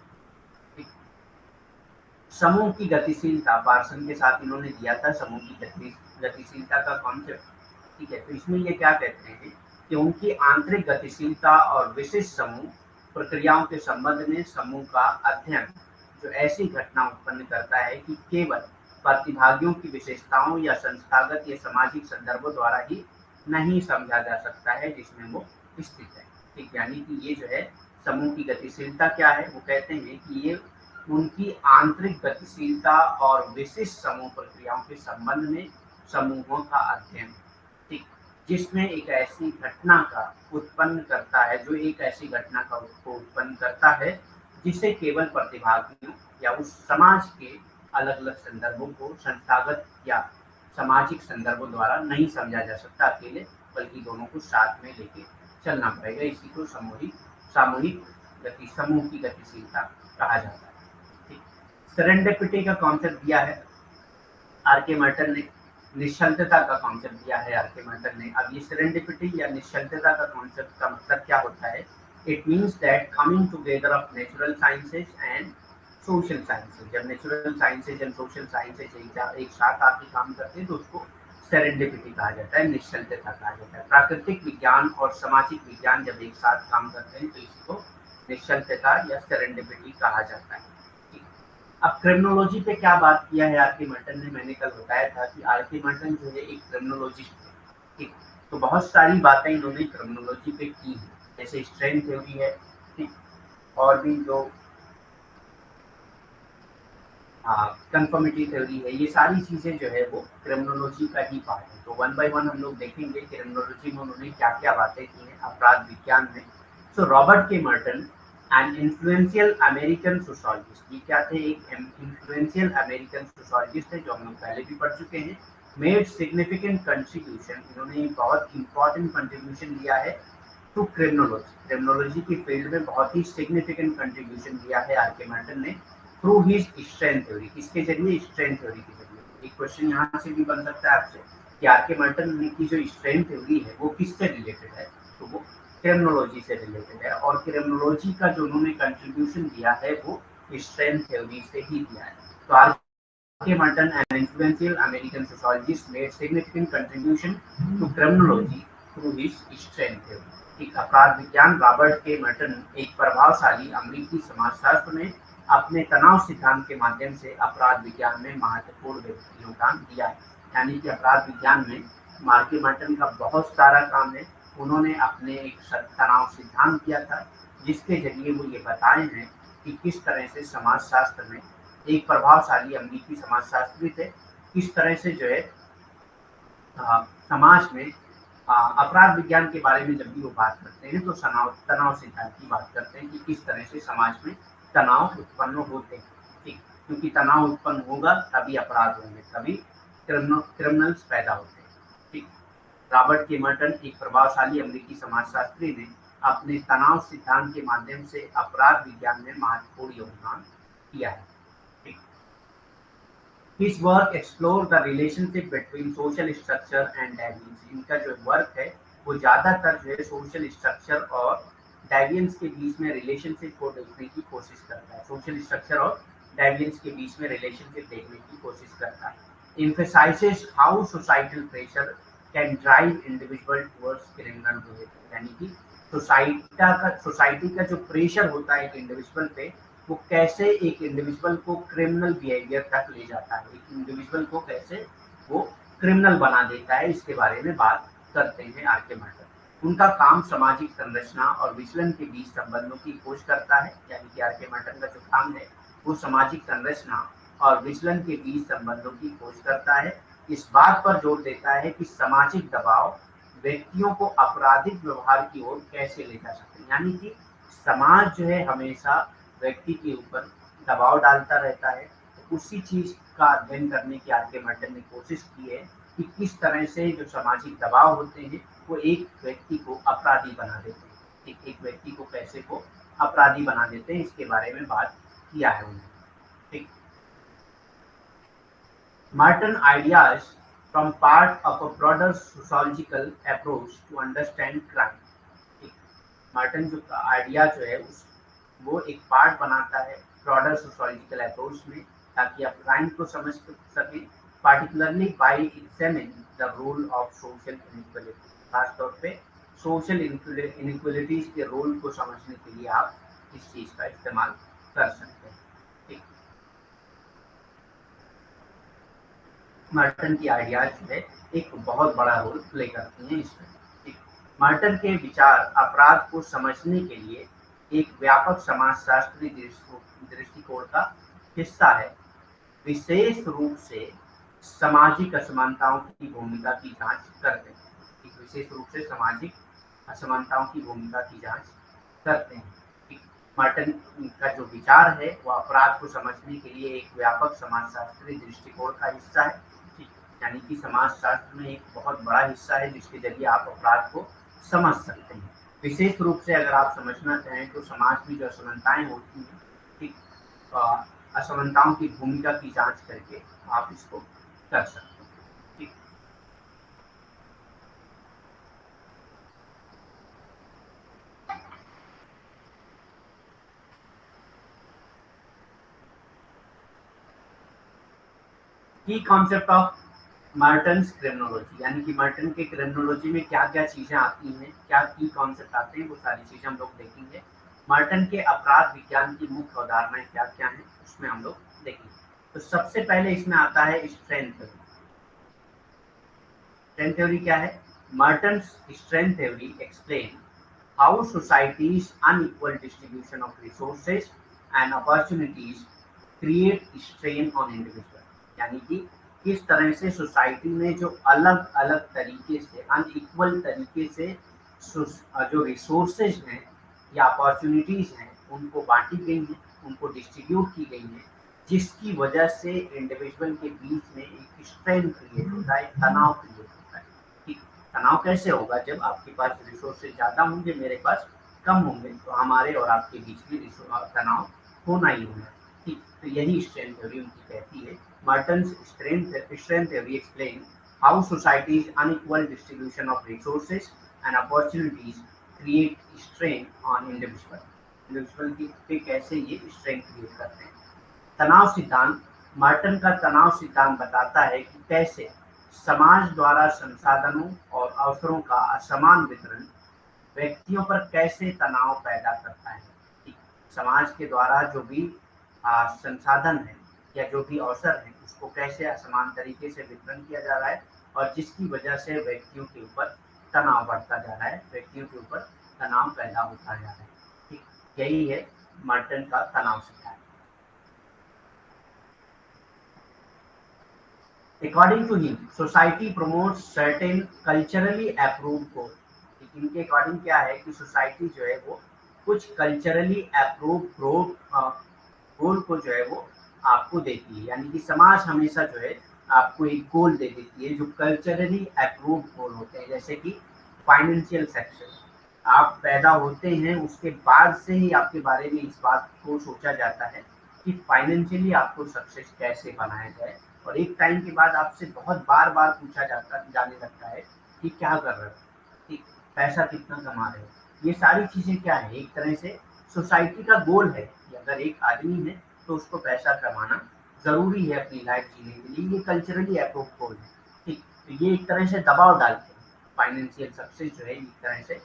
समूह की गतिशीलता, person के साथ इन्होंने दिया था समूह की गतिशीलता का कॉन्सेप्ट। ठीक है, तो इसमें ये क्या कहते हैं कि उनकी आंतरिक गतिशीलता और विशिष्ट समूह प्रक्रियाओं के संबंध में समूह का अध्ययन जो ऐसी घटना उत्पन्न करता है कि केवल प्रतिभागियों की विशेषताओं या संस्थागत या सामाजिक संदर्भों द्वारा ही नहीं समझा जा सकता है जिसमें वो स्थित है। ठीक, यानी कि ये जो है समूह की गतिशीलता क्या है, वो कहते हैं कि ये उनकी आंतरिक गतिशीलता और विशिष्ट समूह प्रक्रियाओं के संबंध में समूहों का अध्ययन। ठीक, जिसमें एक ऐसी घटना का उत्पन्न करता है, जो एक ऐसी घटना का को उत्पन्न करता है जिसे केवल प्रतिभागियों या उस समाज के अलग अलग संदर्भों को संस्थागत या सामाजिक संदर्भों द्वारा नहीं समझा जा सकता अकेले, बल्कि दोनों को साथ में लेके चलना पड़ेगा। इसी को सामूहिक समूह की गतिशीलता कहा जाता है। सेरेंडिपिटी का कॉन्सेप्ट दिया है आर.के. मर्टन ने, निश्चलता का कॉन्सेप्ट दिया है आर.के. मर्टन ने। अब ये सेरेंडिपिटी या निश्चलता का कॉन्सेप्ट का मतलब क्या होता है? It means that coming together of natural sciences and social sciences. जब natural sciences and social sciences एक साथ आके काम करते हैं तो उसको सेरेंडिपिटी कहा जाता है, निश्चलता कहा जाता है। प्राकृतिक विज्ञान और सामाजिक विज्ञान जब एक साथ काम करते हैं तो इसको निश्चलता या सेरेंडिपिटी कहा जाता है। अब क्रिमिनोलॉजी पे क्या बात किया है आर.के. मर्टन ने? मैंने कल बताया था कि आर.के. मर्टन जो है एक क्रिमिनोलॉजिस्ट है। ठीक, तो बहुत सारी बातें इन्होंने क्रिमिनोलॉजी पे की है, जैसे स्ट्रेन थ्योरी है, ठीक, और भी जो कंफर्मिटी थ्योरी है, ये सारी चीजें जो है वो क्रिमिनोलॉजी का ही पार्ट है। तो वन बाय वन हम लोग देखेंगे क्रिमिनोलॉजी में उन्होंने क्या क्या बातें की हैं अपराध विज्ञान में। सो रॉबर्ट के Merton and influential American sociologist, ये क्या थे? एक इन्फ्लुएंशियल अमेरिकन सोशोलॉजिस्ट है जो हम लोग पहले भी पढ़ चुके हैं। मेड सिग्निफिकेंट कंट्रीब्यूशन, इन्होंने बहुत इंपॉर्टेंट कंट्रीब्यूशन दिया है टू क्रिमिनोलॉजी की फील्ड में बहुत ही सिग्निफिकेंट कंट्रीब्यूशन दिया है आर.के. मर्टन ने थ्रू हिज स्ट्रेन थ्योरी। किसके जरिए? स्ट्रेन थ्योरी के जरिए। एक क्वेश्चन यहाँ से भी बन सकता है आपसे कि आर.के. मर्टन की जो स्ट्रेन थ्योरी है वो किससे रिलेटेड है? तो वो क्रिमिनोलॉजी से रिलेटेड है, और क्रिमिनोलॉजी का जो उन्होंने कंट्रीब्यूशन दिया है वो स्ट्रेन थ्योरी से ही दिया है। तो R K. Merton and influential American sociologist made significant contribution to criminology through his strain theory. एक अपराध विज्ञान, रॉबर्ट के मर्टन एक प्रभावशाली अमेरिकी समाजशास्त्र में अपने तनाव सिद्धांत के माध्यम से अपराध विज्ञान में महत्वपूर्ण योगदान दिया है। यानी कि अपराध विज्ञान में आर.के. मर्टन का बहुत सारा काम है। उन्होंने अपने एक तनाव सिद्धांत दिया था जिसके जरिए वो ये बताए हैं कि किस तरह से समाजशास्त्र में एक प्रभावशाली अमेरिकी समाजशास्त्री थे, किस तरह से जो है समाज में अपराध विज्ञान के बारे में जब भी वो बात करते हैं तो तनाव सिद्धांत की बात करते हैं कि किस तरह से समाज में तनाव उत्पन्न होते हैं। ठीक, क्योंकि तनाव उत्पन्न होगा तभी अपराध होंगे, तभी क्रिमिनल्स पैदा होते हैं। ठीक, रॉबर्ट के मर्टन एक प्रभावशाली अमेरिकी समाजशास्त्री ने अपने तनाव सिद्धांत के माध्यम से अपराध विज्ञान में महत्वपूर्ण योगदान दिया है। His work explore the relationship between social structure and deviance। इनका जो वर्क है वो ज़्यादातर जो है सोशल स्ट्रक्चर और डेवियंस के बीच में रिलेशनशिप को देखने की कोशिश करता है। सोशल स्ट्रक्चर और डेवियंस के बीच में रिलेशनशिप देखने की कोशिश करता है। Emphasizes how societal pressure can drive individual towards criminal behavior। यानी कि सोसाइटी का जो प्रेशर होता है एक इंडिविजुअल पे, वो कैसे एक इंडिविजुअल को क्रिमिनल बिहेवियर तक ले जाता है, एक इंडिविजुअल को कैसे वो क्रिमिनल बना देता है, इसके बारे में बात करते हैं आर.के. मर्टन। उनका काम सामाजिक संरचना और विचलन के बीच संबंधों की खोज करता है। यानी कि आर.के. मर्टन का जो काम है वो सामाजिक संरचना और विचलन के बीच संबंधों की खोज करता है। इस बात पर जोर देता है कि सामाजिक दबाव व्यक्तियों को आपराधिक व्यवहार की ओर कैसे ले जा सकते हैं। यानी कि समाज जो है हमेशा व्यक्ति के ऊपर दबाव डालता रहता है, तो उसी चीज का अध्ययन करने की आर.के. मर्टन ने कोशिश की है कि किस तरह से जो सामाजिक दबाव होते हैं वो एक व्यक्ति को अपराधी बना देते हैं, एक व्यक्ति को कैसे को अपराधी बना देते हैं, इसके बारे में बात किया है उन्होंने। ठीक, Martin ideas from part of a broader sociological approach to understand crime। Martin जो आइडिया जो है वो एक पार्ट बनाता है ब्रॉडर सोशोलॉजिकल अप्रोच में, ताकि आप क्राइम को समझ सकें, particularly by examining the role of social inequality. खासतौर पे सोशल इनइक्वालिटीज के रोल को समझने के लिए आप इस चीज का इस्तेमाल कर सकते हैं। ठीक, मर्टन की आइडियाज जो है एक बहुत बड़ा रोल प्ले करती हैं इसमें। ठीक, मर्टन के विचार अपराध को समझने के लिए एक व्यापक समाजशास्त्री दृष्टिकोण का हिस्सा है, विशेष रूप से सामाजिक असमानताओं की भूमिका की जांच करते हैं। एक विशेष रूप से सामाजिक असमानताओं की भूमिका की जांच करते हैं। मर्टन का जो विचार है वो अपराध को समझने के लिए एक व्यापक समाजशास्त्री दृष्टिकोण का हिस्सा है। ठीक, यानी कि समाजशास्त्र में एक बहुत बड़ा हिस्सा है जिसके जरिए आप अपराध को समझ सकते हैं। विशेष रूप से अगर आप समझना चाहें तो समाज में जो असमानताएं होती हैं, ठीक, असमानताओं की भूमिका की जांच करके आप इसको कर सकते हैं। ठीक, की कॉन्सेप्ट ऑफ मर्टन्स क्रिमिनोलॉजी, यानी कि मर्टन के क्रिमिनोलॉजी में क्या क्या चीजें आती हैं, क्या की कॉन्सेप्ट आते हैं, वो सारी चीजें हम लोग देखेंगे। मर्टन के अपराध विज्ञान की मुख्य अवधारणाएं क्या क्या हैं उसमें हम लोग देखेंगे। तो सबसे पहले इसमें आता है स्ट्रेंथ थ्योरी। स्ट्रेंथ थ्योरी क्या है? Merton's strength theory explain how societies unequal distribution of resources and opportunities create strain on individual, यानी कि किस तरह से सोसाइटी में जो अलग अलग तरीके से अनइक्वल तरीके से जो रिसोर्सेज हैं या अपॉर्चुनिटीज हैं उनको बांटी गई हैं, उनको डिस्ट्रीब्यूट की गई हैं, जिसकी वजह से इंडिविजुअल के बीच में एक स्ट्रेन क्रिएट होता है, तनाव क्रिएट होता है। ठीक, तनाव कैसे होगा? जब आपके पास रिसोर्सेज ज़्यादा होंगे, मेरे पास कम होंगे, तो हमारे और आपके बीच में तनाव होना ही होना। ठीक, तो यही स्ट्रेन थ्योरी उनकी कहती है। Merton's strain theory explain how societies unequal distribution of resources and opportunities create strain on individual पे कैसे ये स्ट्रेन क्रिएट करते हैं। तनाव सिद्धांत, मर्टन का तनाव सिद्धांत बताता है कि कैसे समाज द्वारा संसाधनों और अवसरों का असमान वितरण व्यक्तियों पर कैसे तनाव पैदा करता है। समाज के द्वारा जो भी संसाधन है या जो भी अवसर है उसको कैसे असमान तरीके से वितरण किया जा रहा है और जिसकी वजह से व्यक्तियों के ऊपर तनाव बढ़ता जा रहा है, व्यक्तियों के ऊपर तनाव पैदा होता जा रहा है। ठीक, यही है मर्टन का तनाव सिद्धांत। According to him society promotes certain culturally approved goal. इनके अकॉर्डिंग क्या है कि सोसाइटी जो है वो कुछ कल्चरली अप्रूव्ड गोल को जो है वो आपको देती है, यानी कि समाज हमेशा जो है आपको एक गोल दे देती है जो कल्चरली अप्रूव्ड गोल होते हैं। जैसे कि फाइनेंशियल सक्सेस, आप पैदा होते हैं उसके बाद से ही आपके बारे में इस बात को सोचा जाता है कि फाइनेंशियली आपको सक्सेस कैसे बनाया जाए, और एक टाइम के बाद आपसे बहुत बार बार पूछा जाने लगता है कि क्या कर रहे हो, कि पैसा कितना कमा रहे हो। ये सारी चीजें क्या है, एक तरह से सोसाइटी का गोल है कि अगर एक आदमी है तो उसको पैसा कमाना जरूरी है अपनी लाइफ जीने के लिए, ये कल्चरली अप्रूव गोल है। ठीक, तो ये एक तरह से दबाव डालते हैं। फाइनेंशियल सक्सेस जो है एक तरह से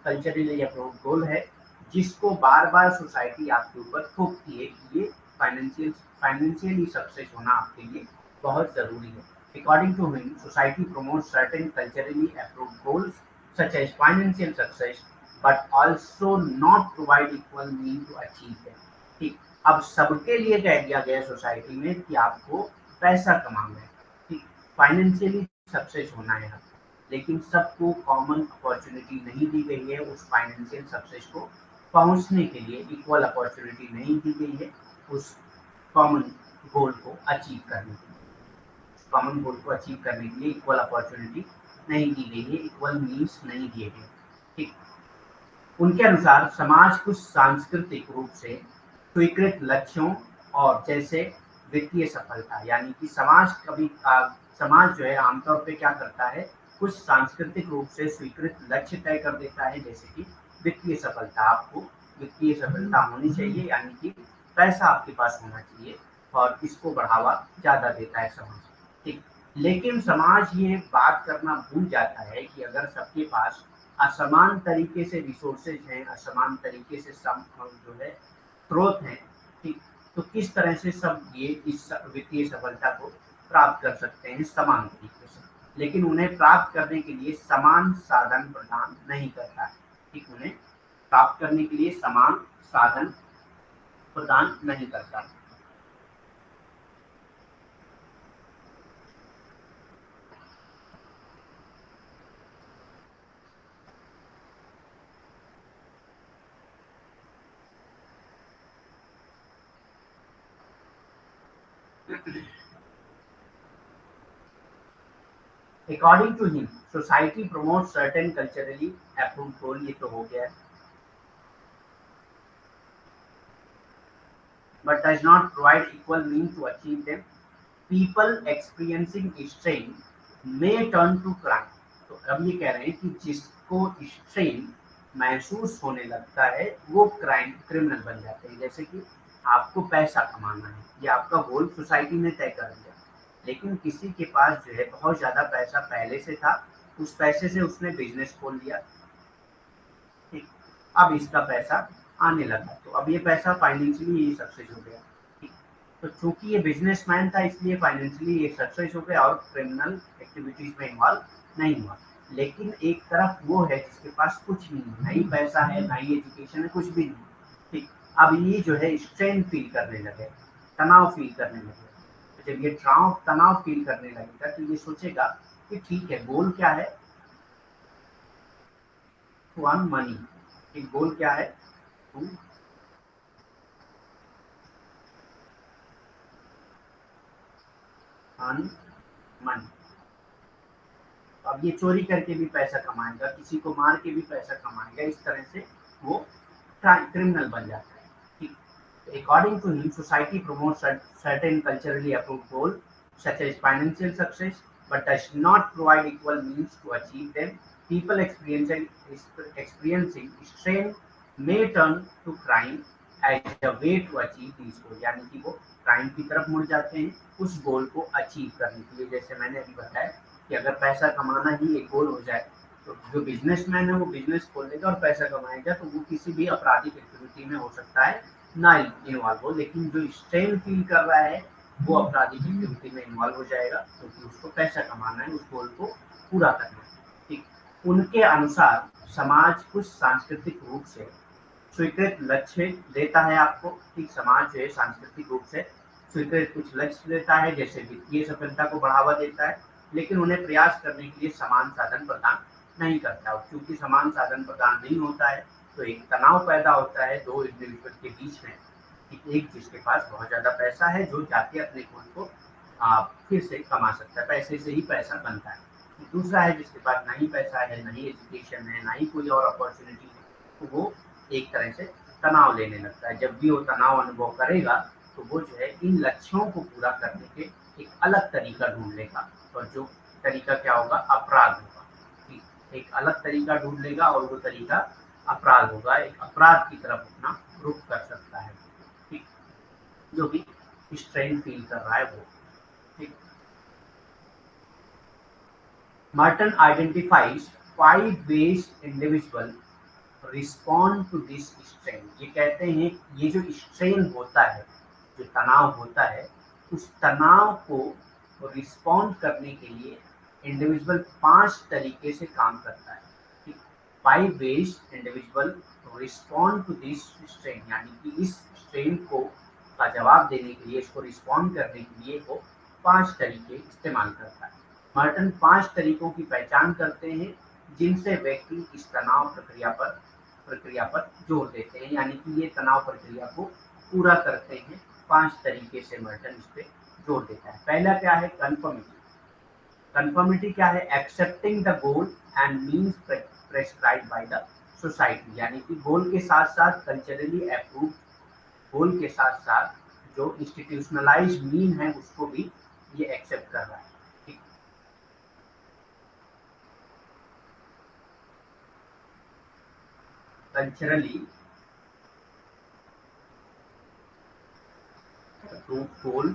कल्चरली अप्रूव गोल है जिसको बार बार सोसाइटी आपके ऊपर थोपती है कि ये फाइनेंशियली सक्सेस होना आपके लिए बहुत जरूरी है। According to him, society promotes certain culturally approved goals such as financial success, but also not provide equal means to achieve them. ठीक, अब सबके लिए कह दिया गया सोसाइटी में कि आपको पैसा कमाना है, ठीक, फाइनेंशियली सक्सेस होना है, लेकिन सबको कॉमन अपॉर्चुनिटी नहीं दी गई है उस फाइनेंशियल सक्सेस को पहुंचने के लिए, इक्वल अपॉर्चुनिटी नहीं दी गई है उस कॉमन गोल को अचीव करने के लिए। कॉमन गोल को अचीव करने के लिए इक्वल अपॉर्चुनिटी नहीं दी गई है, इक्वल मीन्स नहीं दिए गए। ठीक, उनके अनुसार समाज कुछ सांस्कृतिक रूप से स्वीकृत लक्ष्यों और जैसे वित्तीय सफलता, यानी कि समाज जो है आमतौर पे क्या करता है, कुछ सांस्कृतिक रूप से स्वीकृत लक्ष्य तय कर देता है, जैसे कि वित्तीय सफलता, आपको वित्तीय सफलता होनी चाहिए, यानी कि पैसा आपके पास होना चाहिए, और इसको बढ़ावा ज्यादा देता है समाज। ठीक, लेकिन समाज ये बात करना भूल जाता है कि अगर सबके पास असमान तरीके से रिसोर्सेज हैं, असमान तरीके से जो है स्रोत हैं, ठीक, तो किस तरह से सब ये इस वित्तीय सफलता को प्राप्त कर सकते हैं समान तरीके से, लेकिन उन्हें प्राप्त करने के लिए समान साधन प्रदान नहीं करता है। ठीक, उन्हें प्राप्त करने के लिए समान साधन प्रदान नहीं करता। According to him, society promotes certain culturally approved goal, ये तो हो गया है, but does not provide equal means to achieve them. People experiencing strain may turn to crime. तो अब ये कह रहे हैं कि जिसको स्ट्रेन महसूस होने लगता है वो क्रिमिनल बन जाते हैं। जैसे कि आपको पैसा कमाना है, ये आपका गोल सोसाइटी ने तय कर दिया, लेकिन किसी के पास जो है बहुत ज्यादा पैसा पहले से था, उस पैसे से उसने बिजनेस खोल लिया, ठीक, अब इसका पैसा आने लगा, तो अब ये पैसा फाइनेंशियली ये सक्सेस हो गया, ठीक। तो चूंकि ये बिजनेसमैन था इसलिए फाइनेंशियली ये सक्सेस हो गया और क्रिमिनल एक्टिविटीज में इन्वॉल्व नहीं हुआ। लेकिन एक तरफ वो है जिसके पास कुछ नहीं है, ना ही पैसा है, ना ही एजुकेशन है, कुछ भी नहीं, ठीक। अब ये जो है स्ट्रेन फील करने लगे, तनाव फील करने लगे। तो जब ये तनाव फील करने लगेगा तो ये सोचेगा कि ठीक है, गोल क्या है, टू अर्न मनी। एक गोल क्या है, टू अर्न मनी। अब ये चोरी करके भी पैसा कमाएगा, किसी को मार के भी पैसा कमाएगा, इस तरह से वो क्रिमिनल बन जाता है, ठीक। According to him, society promotes certain culturally approved goal such as financial success but does not provide equal means to achieve them. People experiencing strain may turn to crime as a way to achieve these goals. यानी कि वो crime की तरफ मुड़ जाते हैं उस गोल को अचीव करने के लिए। जैसे मैंने अभी बताया कि अगर पैसा कमाना ही एक गोल हो जाए तो जो बिजनेसमैन है वो बिजनेस खोल लेगा और पैसा कमाएगा, तो वो किसी भी आपराधिक एक्टिविटी में हो सकता है ना इन्वॉल्व हो, लेकिन जो स्ट्रेन फील कर रहा है वो आपराधिक एक्टिविटी में इन्वॉल्व हो जाएगा, क्योंकि उसको पैसा कमाना है, उस गोल को पूरा करना है, ठीक। उनके अनुसार समाज कुछ सांस्कृतिक रूप से स्वीकृत लक्ष्य देता है आपको, ठीक। समाज जो है सांस्कृतिक रूप से स्वीकृत कुछ लक्ष्य देता है, जैसे वित्तीय सफलता को बढ़ावा देता है, लेकिन उन्हें प्रयास करने के लिए समान साधन प्रदान नहीं करता। और क्योंकि समान साधन प्रदान नहीं होता है तो एक तनाव पैदा होता है दो इंडिविजुअल के बीच में, एक जिसके पास बहुत ज्यादा पैसा है जो जाके अपने गोल को फिर से कमा सकता है, पैसे से ही पैसा बनता है, दूसरा है जिसके पास ना ही पैसा है, ना ही एजुकेशन है, ना ही कोई और अपॉर्चुनिटी है, तो वो एक तरह से तनाव लेने लगता है। जब भी वो तनाव अनुभव करेगा तो वो जो है इन लक्ष्यों को पूरा करने के एक अलग तरीका ढूंढ लेगा, और जो तरीका क्या होगा, अपराध होगा, ठीक। एक अलग तरीका ढूंढ लेगा और वो तरीका अपराध होगा, एक अपराध की तरफ अपना रुख कर सकता है, ठीक, जो भी स्ट्रेन फील कर रहा है वो, ठीक। Merton identifies 5 ways individual respond to this strain. ये कहते हैं ये जो स्ट्रेन होता है, जो तनाव होता है, उस तनाव को रिस्पॉन्ड करने के लिए इंडिविजुअल 5 तरीके से काम करता है। 5 ways individual respond to this strain, यानी कि इस स्ट्रेन को का जवाब देने के लिए, इसको रिस्पॉन्ड करने के लिए वो 5 तरीके इस्तेमाल करता है। मर्टन 5 तरीकों की पहचान करते हैं जिनसे व्यक्ति इस तनाव प्रक्रिया पर जोर देते हैं, यानी कि ये तनाव प्रक्रिया को पूरा करते हैं। 5 तरीके से मर्टन इस पे जोर देता है। पहला क्या है, कन्फर्मिटी। कन्फर्मिटी क्या है, accepting the goal and means prescribed by the society, यानी कि गोल के साथ साथ कल्चरली अप्रूव्ड गोल के साथ साथ जो इंस्टीट्यूशनलाइज्ड मीन है उसको भी ये एक्सेप्ट कर रहा है, ठीक। कल्चरली गोल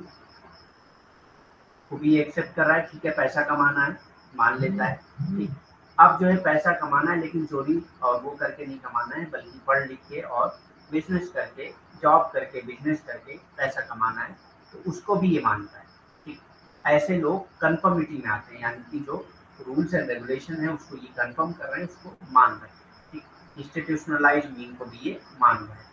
को भी एक्सेप्ट कर रहा है, ठीक है, पैसा कमाना है, मान लेता है, ठीक। अब जो है पैसा कमाना है, लेकिन चोरी और वो करके नहीं कमाना है, बल्कि पढ़ लिख के और बिजनेस करके, जॉब करके, बिजनेस करके पैसा कमाना है, तो उसको भी ये मानता है, ठीक। ऐसे लोग कंफर्मिटी में आते हैं, यानी कि जो रूल्स एंड रेगुलेशन है उसको ये कंफर्म कर रहे हैं, उसको मान रहे हैं। ठीक, इंस्टीट्यूशनलाइज मीन को भी ये मान रहे हैं।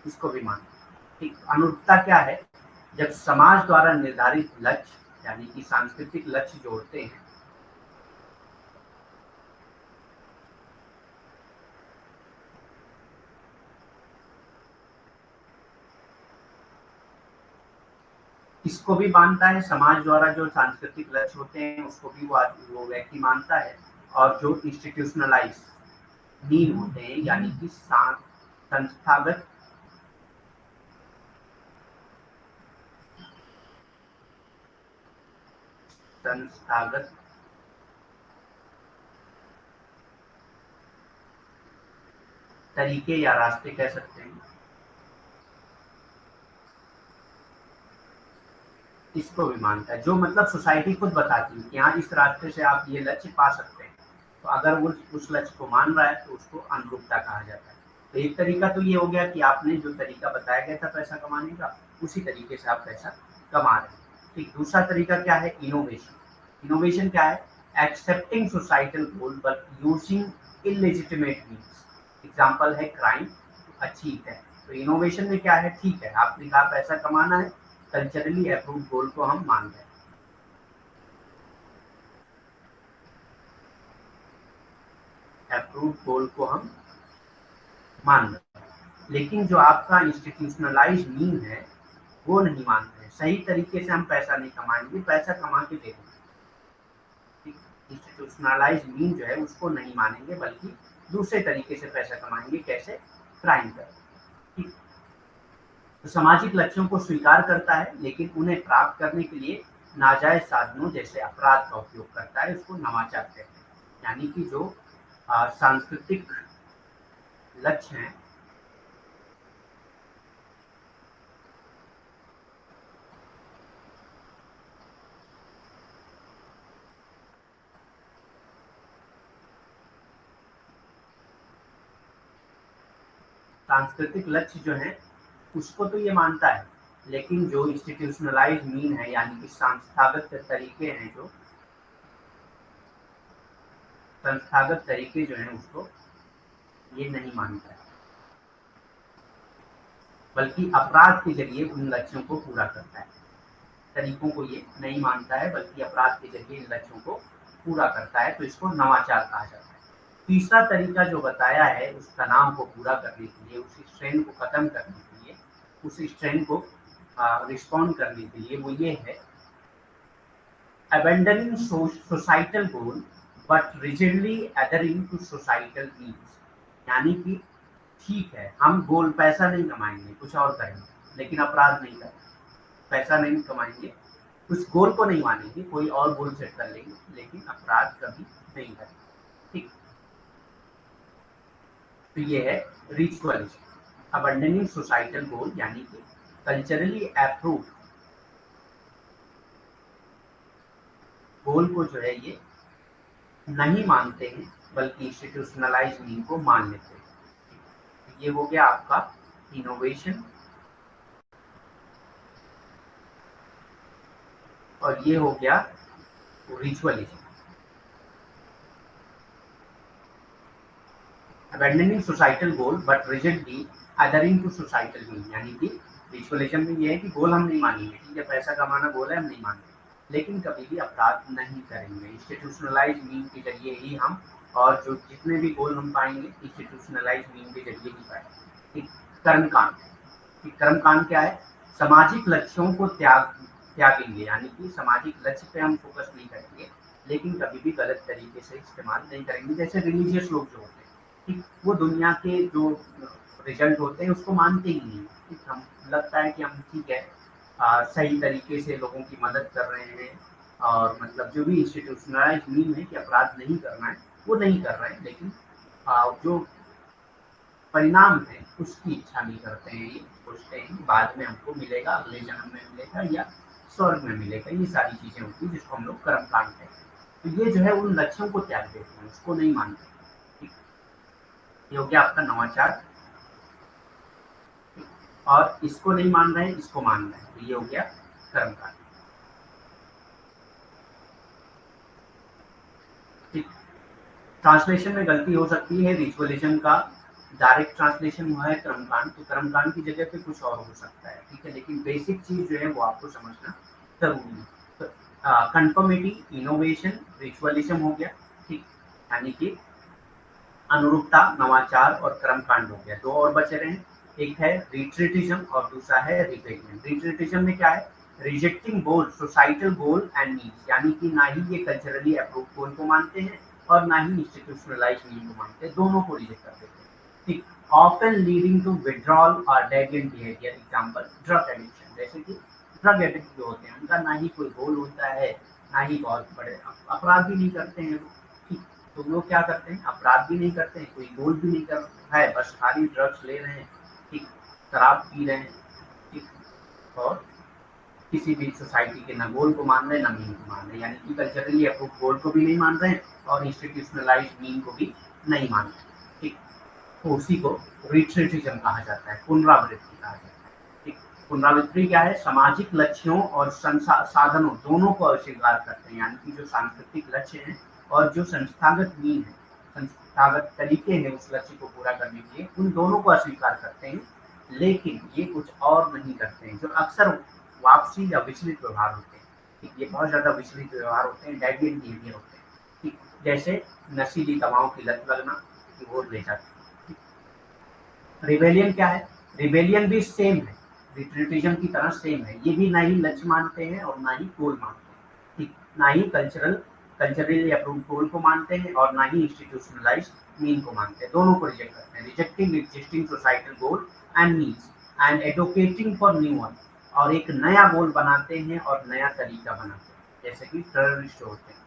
इसको भी मान। ठीक, अनुरूपता क्या है? जब समाज द्वारा निर्धारित लक्ष्य यानी कि सांस्कृतिक लक्ष्य जो होते हैं, इसको भी मानता है। समाज द्वारा जो सांस्कृतिक लक्ष्य होते हैं उसको भी वो व्यक्ति मानता है। और जो इंस्टीट्यूशनलाइज नीड होते हैं यानी कि संस्थागत संस्थागत तरीके या रास्ते कह सकते हैं, इसको भी मानता है। जो मतलब सोसाइटी खुद बताती है कि हाँ इस रास्ते से आप ये लक्ष्य पा सकते हैं, तो अगर वो उस लक्ष्य को मान रहा है तो उसको अनुरूपता कहा जाता है। तो एक तरीका तो ये हो गया कि आपने जो तरीका बताया गया था पैसा कमाने का, उसी तरीके से आप पैसा कमा रहे हैं। ठीक, दूसरा तरीका क्या है? इनोवेशन। इनोवेशन क्या है? Accepting societal goal but using illegitimate means. Example है क्राइम, अचीव है। तो इनोवेशन में क्या है? ठीक है, आपने कहा पैसा कमाना है, कल्चरली अप्रूव गोल को हम मान रहे हैं। अप्रूव गोल को हम मान रहे हैं, लेकिन जो आपका इंस्टीट्यूशनलाइज मीन है वो नहीं मान रहे। सही तरीके से हम पैसा नहीं कमाएंगे, पैसा कमा के देंगे। इंस्टीट्यूशनलाइज मीन जो है उसको नहीं मानेंगे, बल्कि दूसरे तरीके से पैसा कमाएंगे। कैसे? क्राइम कर। ठीक, तो सामाजिक लक्ष्यों को स्वीकार करता है, लेकिन उन्हें प्राप्त करने के लिए नाजायज साधनों जैसे अपराध का उपयोग करता है। उसको नवाचार कहते हैं। यानी कि जो सांस्कृतिक लक्ष्य हैं, सांस्कृतिक लक्ष्य जो है उसको तो ये मानता है, लेकिन जो इंस्टीट्यूशनलाइज मीन है यानी कि संस्थागत तरीके हैं, जो संस्थागत तरीके जो हैं उसको ये नहीं मानता है, बल्कि अपराध के जरिए उन लक्ष्यों को पूरा करता है। तरीकों को ये नहीं मानता है, बल्कि अपराध के जरिए इन लक्ष्यों को पूरा करता है। तो इसको नवाचार कहा जाता है। तीसरा तरीका जो बताया है उस तनाव को पूरा करने के लिए, उस स्ट्रेन को खत्म करने के लिए, उस स्ट्रेन को रिस्पॉन्ड करने के लिए, वो ये है abandoning societal goal but rigidly adhering to societal needs। यानी कि ठीक है, हम गोल पैसा नहीं कमाएंगे, कुछ और करेंगे, लेकिन अपराध नहीं करेंगे। पैसा नहीं कमाएंगे, उस गोल को नहीं मानेंगे, कोई और गोल सेट कर लेंगे, लेकिन अपराध कभी नहीं करेंगे। ठीक, तो ये है रिचुअलिज्म। अबंडनिंग सोसाइटल गोल यानी कि कल्चरली अप्रूव गोल को जो है ये नहीं मानते हैं, बल्कि इंस्टीट्यूशनलाइज मीन को मान लेते हैं। ये हो गया आपका इनोवेशन, और ये हो गया ritualism. Abandoning societal goal but rigidly adhering to societal mean. यानी कि रिचुअलिज्म में ये है कि गोल हम नहीं मानेंगे, ठीक है, पैसा कमाना गोल है, हम नहीं मानेंगे, लेकिन कभी भी अपराध नहीं करेंगे। इंस्टीट्यूशनलाइज मीन के जरिए ही हम, और जो जितने भी गोल हम पाएंगे इंस्टीट्यूशनलाइज मीन के जरिए ही पाएंगे। कर्मकांड। कर्मकांड क्या है? सामाजिक लक्ष्यों को त्यागेंगे, यानी कि सामाजिक लक्ष्य पे हम फोकस नहीं करेंगे, लेकिन कभी भी गलत तरीके से इस्तेमाल नहीं करेंगे। जैसे रिलीजियस लोग जो होते हैं, ठीक, वो दुनिया के जो रिजल्ट होते हैं उसको मानते ही नहीं। ठीक, हम लगता है कि हम ठीक है, सही तरीके से लोगों की मदद कर रहे हैं, और मतलब जो भी इंस्टीट्यूशनलाइज मीन है कि अपराध नहीं करना है, वो नहीं कर रहे हैं, लेकिन जो परिणाम है उसकी इच्छा नहीं करते हैं। ये सोचते हैं कि बाद में हमको मिलेगा, अगले जन्म में मिलेगा या स्वर्ग में मिलेगा। ये सारी चीजें होती हैं जिसको हम लोग कर्मकांड कहते हैं। तो ये जो है उन लक्ष्यों को त्याग देते हैं, उसको नहीं मानते। ये हो गया आपका नवाचार, और इसको नहीं मान रहे हैं, इसको मान रहे हैं, तो ये हो गया कर्मकांड। ठीक, ट्रांसलेशन में गलती हो सकती है, रिचुअलिज्म का डायरेक्ट ट्रांसलेशन हुआ है कर्मकांड, तो कर्मकांड की जगह पे कुछ और हो सकता है, ठीक है, लेकिन बेसिक चीज जो है वो आपको समझना जरूरी है। तो कंफर्मिटी, इनोवेशन, रिचुअलिज्म हो गया, ठीक, यानी कि अनुरूपता, नवाचार और कर्मकांड हो गया। दो और बचे रहे, एक है रिट्रीटिज्म और दूसरा है रिबेलियन। रिट्रीटिज्म में क्या है, rejecting goal, societal goal and needs, यानी कि ना ही ये कल्चरली अप्रूव गोल को मानते हैं और ना ही इंस्टीट्यूशनलाइज नीड को मानते हैं, दोनों को रिजेक्ट कर देते हैं। ठीक, ऑफन लीडिंग टू विड्रॉल और deviant behaviour, example drug addiction, जैसे कि ड्रग एडिक्ट जो होते हैं उनका ना ही कोई गोल होता है, ना ही बहुत बड़े अपराध भी नहीं करते हैं, ठीक, तो लोग क्या करते हैं, अपराध भी नहीं करते हैं, कोई गोल भी नहीं कर रहा है, बस खाली ड्रग्स ले रहे हैं, ठीक, शराब पी रहे हैं, ठीक, और किसी भी सोसाइटी के ना गोल को मान रहे हैं ना मीन को मान रहे हैं, यानी कि कल्चरली अप्रूव गोल को भी नहीं मान रहे हैं और इंस्टीट्यूशनलाइज मीन को भी नहीं मान रहे हैं, ठीक, तो उसी को रिट्रीटिज्म कहा जाता है, पुनरावृत्ति कहा जाता है, ठीक। पुनरावृत्ति क्या है, सामाजिक लक्ष्यों और साधनों दोनों को अस्वीकार करते हैं, यानी कि जो सांस्कृतिक लक्ष्य हैं और जो संस्थागत मीन है, संस्थागत तरीके हैं उस लक्ष्य को पूरा करने के लिए, उन दोनों को अस्वीकार करते हैं, लेकिन ये कुछ और नहीं करते हैं, जो अक्सर वापसी या विचलित व्यवहार होते हैं, ठीक, ये बहुत ज्यादा विचलित व्यवहार होते हैं, डेविएंट बिहेवियर होते हैं, ठीक, जैसे नशीली दवाओं की लत लगना, कि वो ले जाते हैं। रिबेलियन क्या है, रिबेलियन भी सेम है, रिट्रीटिज्म की तरह सेम है, ये भी ना ही लक्ष्य मानते हैं और ना ही गोल मानते हैं, ठीक, ना ही कल्चरली अप्रूव गोल को मानते हैं और ना ही इंस्टीट्यूशनलाइज मीन को मानते हैं, दोनों को रिजेक्ट करते हैं, rejecting existing societal goal and needs and advocating for new one, और एक नया गोल बनाते हैं और नया तरीका बनाते हैं, जैसे कि टेररिस्ट होते हैं,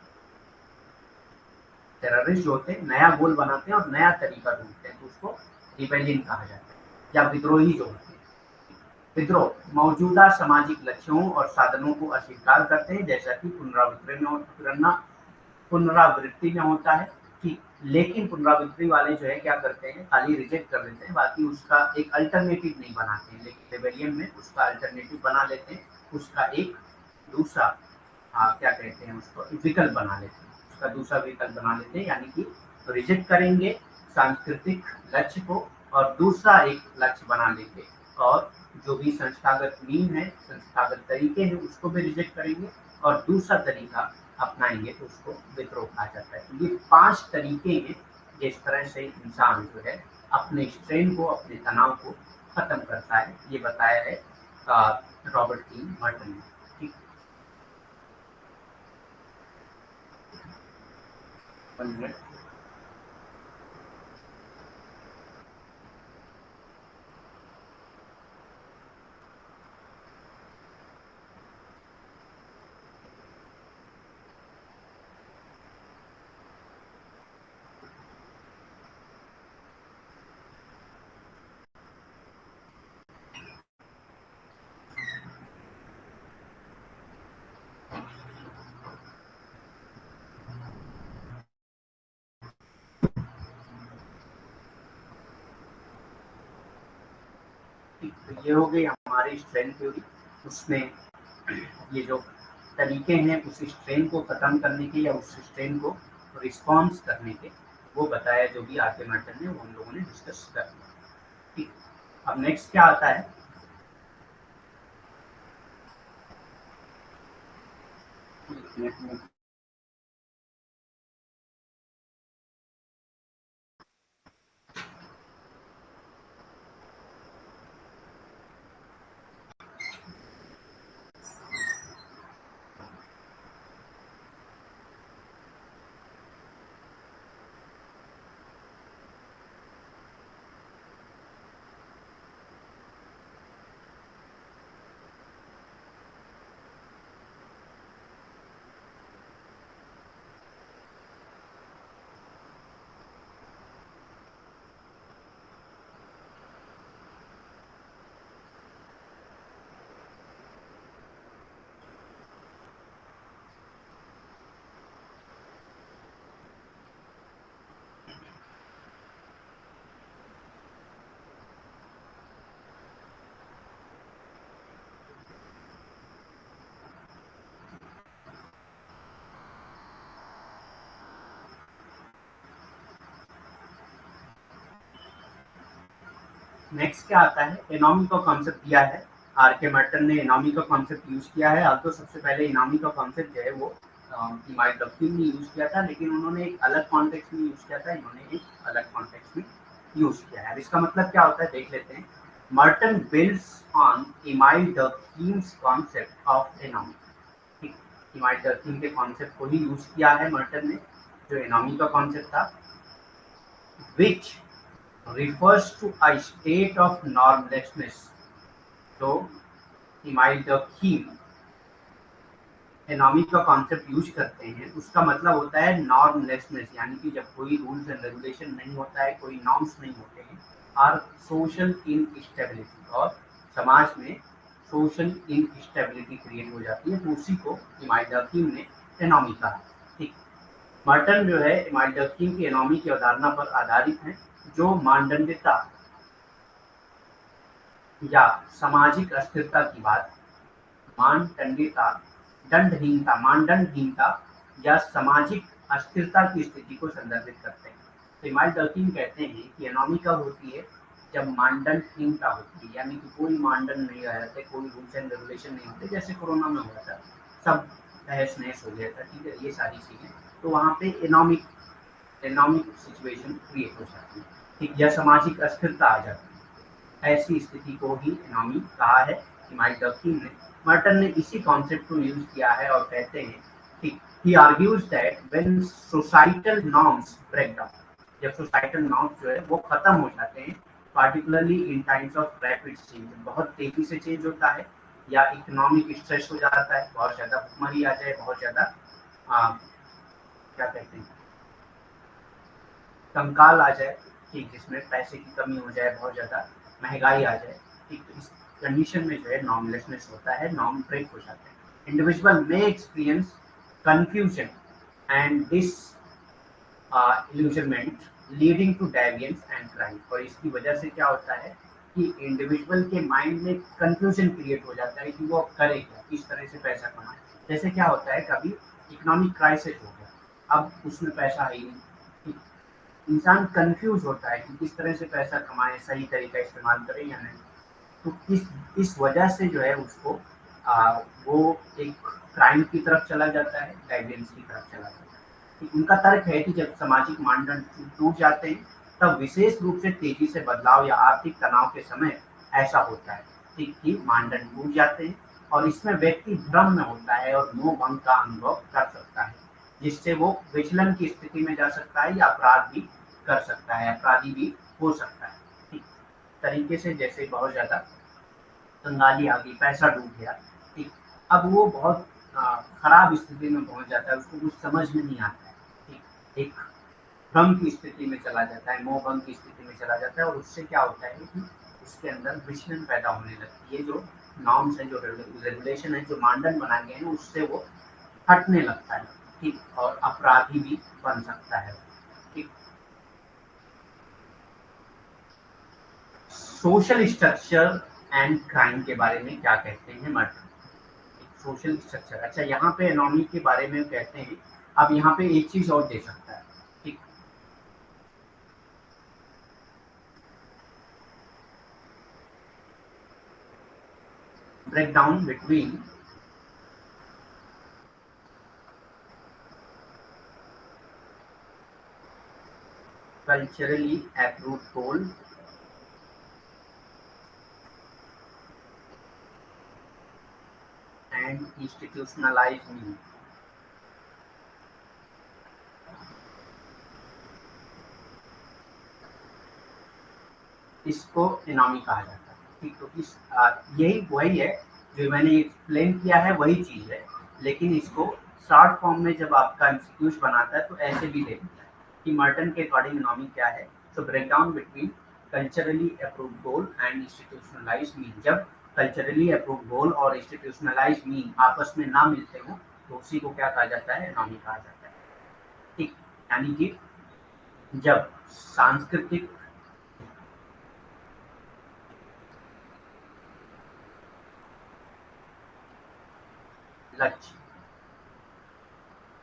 टेररिस्ट जो होते हैं नया गोल बनाते हैं और नया तरीका ढूंढते हैं, तो उसको रिबेलियन कहा जाता है, या विद्रोही जो होते हैं। विद्रोह मौजूदा सामाजिक लक्ष्यों और साधनों को अस्वीकार करते हैं, जैसा कि पुनरावृत्ति में होता है, कि लेकिन पुनरावृत्ति वाले जो है क्या करते हैं, खाली रिजेक्ट कर देते हैं, बाकी उसका एक अल्टरनेटिव नहीं बनाते हैं, लेकिन रिबेलियन में उसका अल्टरनेटिव बना लेते हैं, उसका एक दूसरा, क्या कहते हैं उसको, विकल्प बना लेते हैं, उसका दूसरा विकल्प बना लेते हैं, यानी कि रिजेक्ट करेंगे सांस्कृतिक लक्ष्य को और दूसरा एक लक्ष्य बना लेंगे, और जो भी संस्थागत मीन है, संस्थागत तरीके हैं, उसको भी रिजेक्ट करेंगे और दूसरा तरीका अपनाएंगे, तो उसको विद्रोह कहा जाता है। तो ये 5 तरीके हैं जिस तरह से इंसान जो है अपने स्ट्रेन को, अपने तनाव को खत्म करता है, ये बताया है रॉबर्ट की मर्टन ने, ठीक है। तो ये हो गई हमारी स्ट्रेन थ्योरी, उसमें ये जो तरीके हैं उस स्ट्रेन को खत्म करने के या उस स्ट्रेन को रिस्पॉन्स करने के, वो बताया जो भी आर्के मैटन ने, वो हम लोगों ने डिस्कस कर लिया, ठीक। अब नेक्स्ट क्या आता है, नेक्स्ट क्या आता है, इनॉमी का कॉन्सेप्ट दिया है, आर के मर्टन ने इनॉमी का कॉन्सेप्ट यूज किया है। अब तो सबसे पहले इनॉमी का कॉन्सेप्ट जो है वो इमाइल डकिन ने यूज किया था, लेकिन उन्होंने एक अलग कॉन्टेक्स्ट में यूज किया था, इन्होंने एक अलग कॉन्टेक्स्ट में यूज किया है। अब इसका मतलब क्या होता है देख लेते हैं। Merton builds on Emile Durkheim's concept of anomie. Emile Durkheim के कॉन्सेप्ट को ही यूज किया है मर्टन ने, जो इनॉमी का कॉन्सेप्ट था, which refers to a state of normlessness। तो इमाइल डकीन एनॉमी का कॉन्सेप्ट यूज करते हैं, उसका मतलब होता है नॉर्मलेसनेस, यानी कि जब कोई रूल्स एंड रेगुलेशन नहीं होता है, कोई नॉर्म्स नहीं होते हैं, और सोशल इनस्टेबिलिटी, और समाज में सोशल इनस्टेबिलिटी क्रिएट हो जाती है, तो उसी को इमाइल डकीन ने एनॉमी कहा। ठीक, मर्टन जो है इमाइल डकीन की एनॉमी की अवधारणा पर आधारित है, जो मानदंडिता या सामाजिक अस्थिरता की बात, मानदंडिता, दंडहीनता, मानदंडहीनता या सामाजिक अस्थिरता की स्थिति को संदर्भित करते हैं। तो इमाइल डकिन कहते हैं कि एनॉमी कब होती है, जब मानदंडहीनता होती है, यानी कि कोई मानदंड नहीं रह जाते, कोई रूल्स एंड रेगुलेशन नहीं होते, जैसे कोरोना में हुआ था, सब तहस नहस हो गया था, ठीक है, ये सारी चीजें, तो वहाँ पे इकोनॉमिक सिचुएशन क्रिएट हो जाती है, ठीक, या सामाजिक अस्थिरता आ जाती है। ऐसी स्थिति को ही इकोनॉमी कहा है इमाइल डकिन ने। मर्टन ने इसी कॉन्सेप्ट को यूज किया है और कहते हैं कि he argues that when societal norms break down, जब सोसाइटल नॉर्म्स जो है वो खत्म हो जाते हैं, particularly in times of rapid change, बहुत तेजी से चेंज होता है, या इकोनॉमिक स्ट्रेस हो जाता है, बहुत ज्यादा भुखमरी आ जाए, बहुत ज्यादा क्या कहते हैं, कंकाल आ जाए, ठीक, जिसमें पैसे की कमी हो जाए, बहुत ज़्यादा महंगाई आ जाए, ठीक, तो इस कंडीशन में जो है नॉर्मलेसनेस होता है, नॉर्म ब्रेक हो जाता है। इंडिविजुअल में experience confusion and disillusionment leading to deviance and crime. और इसकी वजह से क्या होता है कि इंडिविजुअल के माइंड में कंफ्यूजन क्रिएट हो जाता है कि वो करे क्या, किस तरह से पैसा कमाए। जैसे क्या होता है, कभी इकोनॉमिक क्राइसिस हो गया, अब उसमें पैसा है ही नहीं, इंसान कंफ्यूज होता है कि किस तरह से पैसा कमाए, सही तरीका इस्तेमाल करे या नहीं। तो इस वजह से जो है उसको वो एक क्राइम की तरफ चला जाता है, डेविएंस की तरफ चला जाता है। उनका तर्क है कि जब सामाजिक मानदंड टूट जाते हैं, तब विशेष रूप से तेजी से बदलाव या आर्थिक तनाव के समय ऐसा होता है, ठीक, कि मानदंड टूट जाते हैं, और इसमें व्यक्ति भ्रम में होता है और मोह भंग का अनुभव कर सकता है, जिससे वो विचलन की स्थिति में जा सकता है या अपराध भी कर सकता है, अपराधी भी हो सकता है। ठीक तरीके से, जैसे बहुत ज्यादा कंगाली आ गई, पैसा डूब गया, ठीक, अब वो बहुत खराब स्थिति में पहुंच जाता है, उसको कुछ समझ में नहीं आता है, ठीक, एक भ्रम की स्थिति में चला जाता है, मोह भंग की स्थिति में चला जाता है, और उससे क्या होता है कि उसके अंदर विचलन पैदा होने लगती है, जो नॉर्म्स है, जो रेगुलेशन है, जो मानदंड बनाए गए हैं, उससे वो हटने लगता है, ठीक, और अपराधी भी बन सकता है, ठीक। सोशल स्ट्रक्चर एंड क्राइम के बारे में क्या कहते हैं मर्टन। सोशल स्ट्रक्चर, अच्छा, यहाँ पे एनॉमी के बारे में कहते हैं। अब यहाँ पे एक चीज और दे सकता है, ठीक, break down between culturally approved goal and institutionalized mean. इसको एनॉमी कहा जाता है, ठीक, तो यही वही है जो मैंने एक्सप्लेन किया है, वही चीज है, लेकिन इसको शॉर्ट फॉर्म में जब आपका इंस्टीट्यूट बनाता है तो ऐसे भी देखता है कि मर्टन के अकॉर्डिंग इनॉमी क्या है। तो break down between culturally approved goal and institutionalized mean, जब कल्चरली अप्रूव्ड गोल और इंस्टीट्यूशनलाइज्ड मीन आपस में ना मिलते हो, तो उसी को क्या कहा जाता है, इकोनॉमी कहा जाता है, ठीक, यानी कि जब सांस्कृतिक लक्ष्य,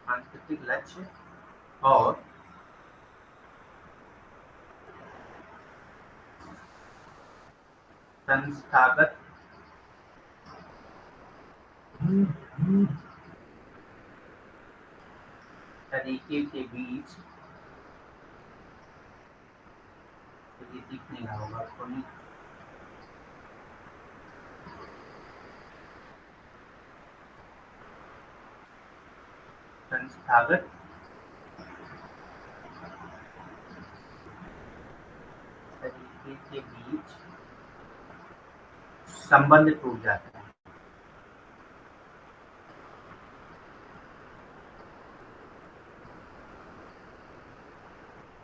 सांस्कृतिक लक्ष्य और संस्थागत तरीके के बीच, ये दिख नहीं रहा होगा आपको, नहीं, संस्थागत तरीके के बीच संबंध टूट जाता है।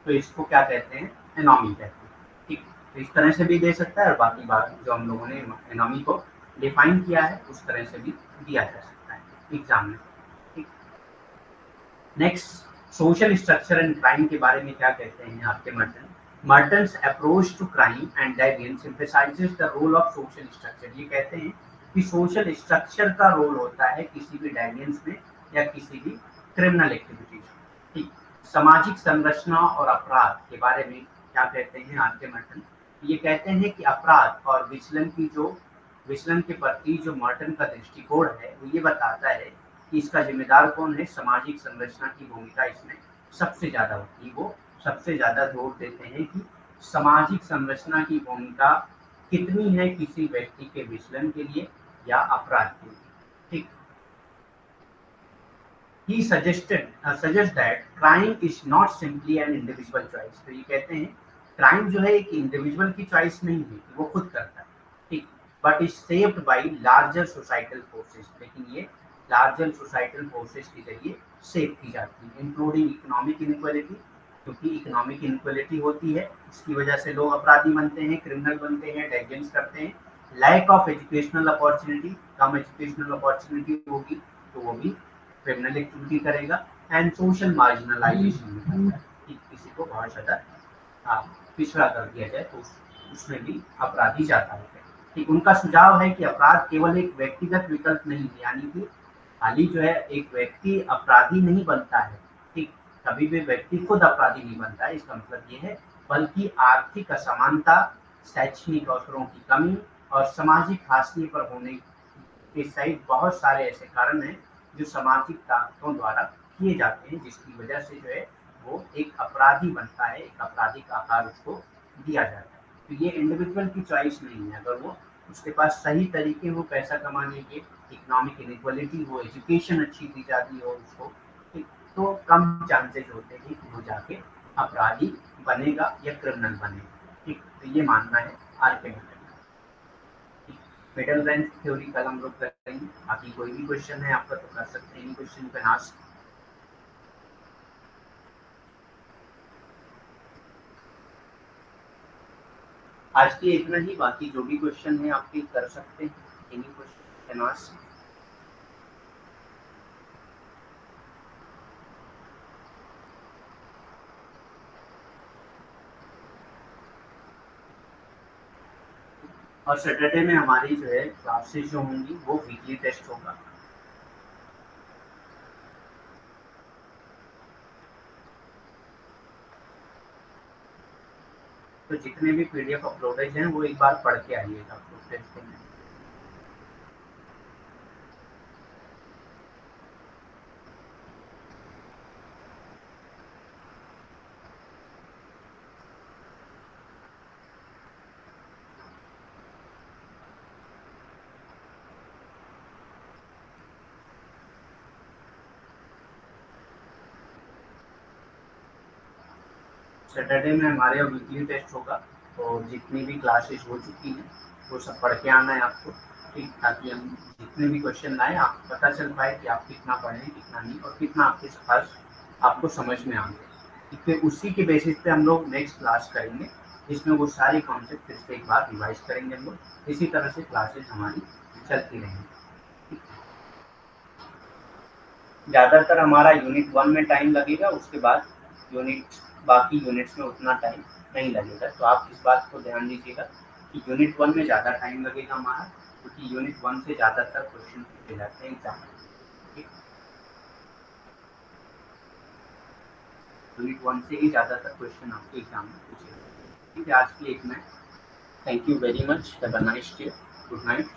तो इसको क्या कहते हैं? एनॉमी कहते हैं। ठीक, तो इस तरह से भी दे सकता है और बाकी बात जो हम लोगों ने एनॉमी को डिफाइन किया है उस तरह से भी दिया जा सकता है एग्जाम में। ठीक, next social structure and crime के बारे में क्या कहते हैं आपके Merton? Merton's approach to crime and deviance emphasizes the role of social structure. ये कहते हैं कि सोशल स्ट्रक्चर का रोल होता है किसी भी डेविएंस में या किसी भी क्रिमिनल एक्टिविटीज में। ठीक, सामाजिक संरचना और अपराध के बारे में क्या कहते हैं आपके मर्टन? ये कहते हैं कि अपराध और विचलन के प्रति जो मर्टन का दृष्टिकोण है वो ये बताता है कि इसका जिम्मेदार कौन है। सामाजिक संरचना की भूमिका इसमें सबसे ज्यादा होती है। वो सबसे ज्यादा जोर देते हैं कि सामाजिक संरचना की भूमिका कितनी है किसी व्यक्ति के विचलन के लिए या अपराध के लिए। ठीक, he suggests that crime is not simply an individual choice। तो ये कहते हैं क्राइम जो है एक इंडिविजुअल की चॉइस नहीं है कि वो खुद करता है। ठीक, but is shaped by larger societal forces. लेकिन ये लार्जर सोसाइटल फोर्सेस के जरिए शेप की जाती है, इंक्लूडिंग इकोनॉमिक इनइक्वालिटी, क्योंकि इकोनॉमिक इनइक्वालिटी होती है इसकी वजह से लोग अपराधी बनते हैं, क्रिमिनल बनते हैं, डेविएंस करते हैं। लैक ऑफ एजुकेशनल अपॉर्चुनिटी, कम एजुकेशनल अपॉर्चुनिटी होगी तो वो भी क्रिमिनल एक्टिविटी करेगा। एंड सोशल मार्जिनलाइजेशन भी करता है कि किसी को बहुत ज़्यादा पिछड़ा कर दिया जाए तो उसमें भी अपराधी ज़्यादा होते हैं। ठीक, उनका सुझाव है कि अपराध केवल एक व्यक्तिगत विकल्प नहीं है, यानी कि खाली जो है एक व्यक्ति अपराधी नहीं बनता है। ठीक, कभी भी व्यक्ति खुद अपराधी नहीं बनता है, इसका मतलब ये है, बल्कि आर्थिक असमानता, शैक्षणिक अवसरों की कमी और सामाजिक हाशिए पर होने के सहित बहुत सारे ऐसे कारण हैं जो सामाजिक ताकतों द्वारा किए जाते हैं जिसकी वजह से जो है वो एक अपराधी बनता है, एक आपराधिक आकार उसको दिया जाता है। तो ये इंडिविजुअल की चॉइस नहीं है। अगर वो उसके पास सही तरीके हो पैसा कमाने के, इकोनॉमिक इनइक्वालिटी हो, एजुकेशन अच्छी दी जाती हो उसको, ठीक, तो कम चांसेस होते हैं कि वो जाके अपराधी बनेगा या क्रिमिनल बनेगा। ठीक, तो ये मानना है आर्किमिडीज। मिडल रेंज थ्योरी कल हम लोग करेंगे। बाकी कोई भी क्वेश्चन है आपका तो कर सकते हैं, क्वेश्चन कैन आस्क। आज के लिए इतना ही, बाकी जो भी क्वेश्चन है आपके कर सकते हैं, एनी क्वेश्चन कैन आस्क। और सैटरडे में हमारी जो है क्लासेस जो होंगी वो वीकली टेस्ट होगा। तो जितने भी पीडीएफ अपलोडेड हैं वो एक बार पढ़ के आइएगा टेस्ट में। सैटरडे में हमारे यहाँ वीकली टेस्ट होगा, तो जितनी भी क्लासेस हो चुकी हैं वो सब पढ़ के आना है आपको। ठीक, ताकि हम जितने भी क्वेश्चन लाए आपको पता चल पाए कि आप कितना पढ़े हैं कितना नहीं और कितना आपके पास आपको समझ में आ गया। फिर उसी के बेसिस पे हम लोग नेक्स्ट क्लास करेंगे जिसमें वो सारे कॉन्सेप्ट फिर से एक बार रिवाइज करेंगे हम लोग। इसी तरह से क्लासेस हमारी चलती रहेंगी। ज़्यादातर हमारा यूनिट 1 में टाइम लगेगा, उसके बाद बाकी यूनिट्स में उतना टाइम नहीं लगेगा। तो आप इस बात को ध्यान दीजिएगा कि यूनिट 1 में ज़्यादा टाइम लगेगा हमारा, क्योंकि यूनिट 1 से ज़्यादातर क्वेश्चन पूछे जाते हैं एग्जाम में। ठीक, यूनिट 1 से ही ज़्यादातर क्वेश्चन आपके एग्जाम में पूछे जाते हैं। ठीक है, आज के लिए इतना है। Thank you very much. Have a nice day. Good night.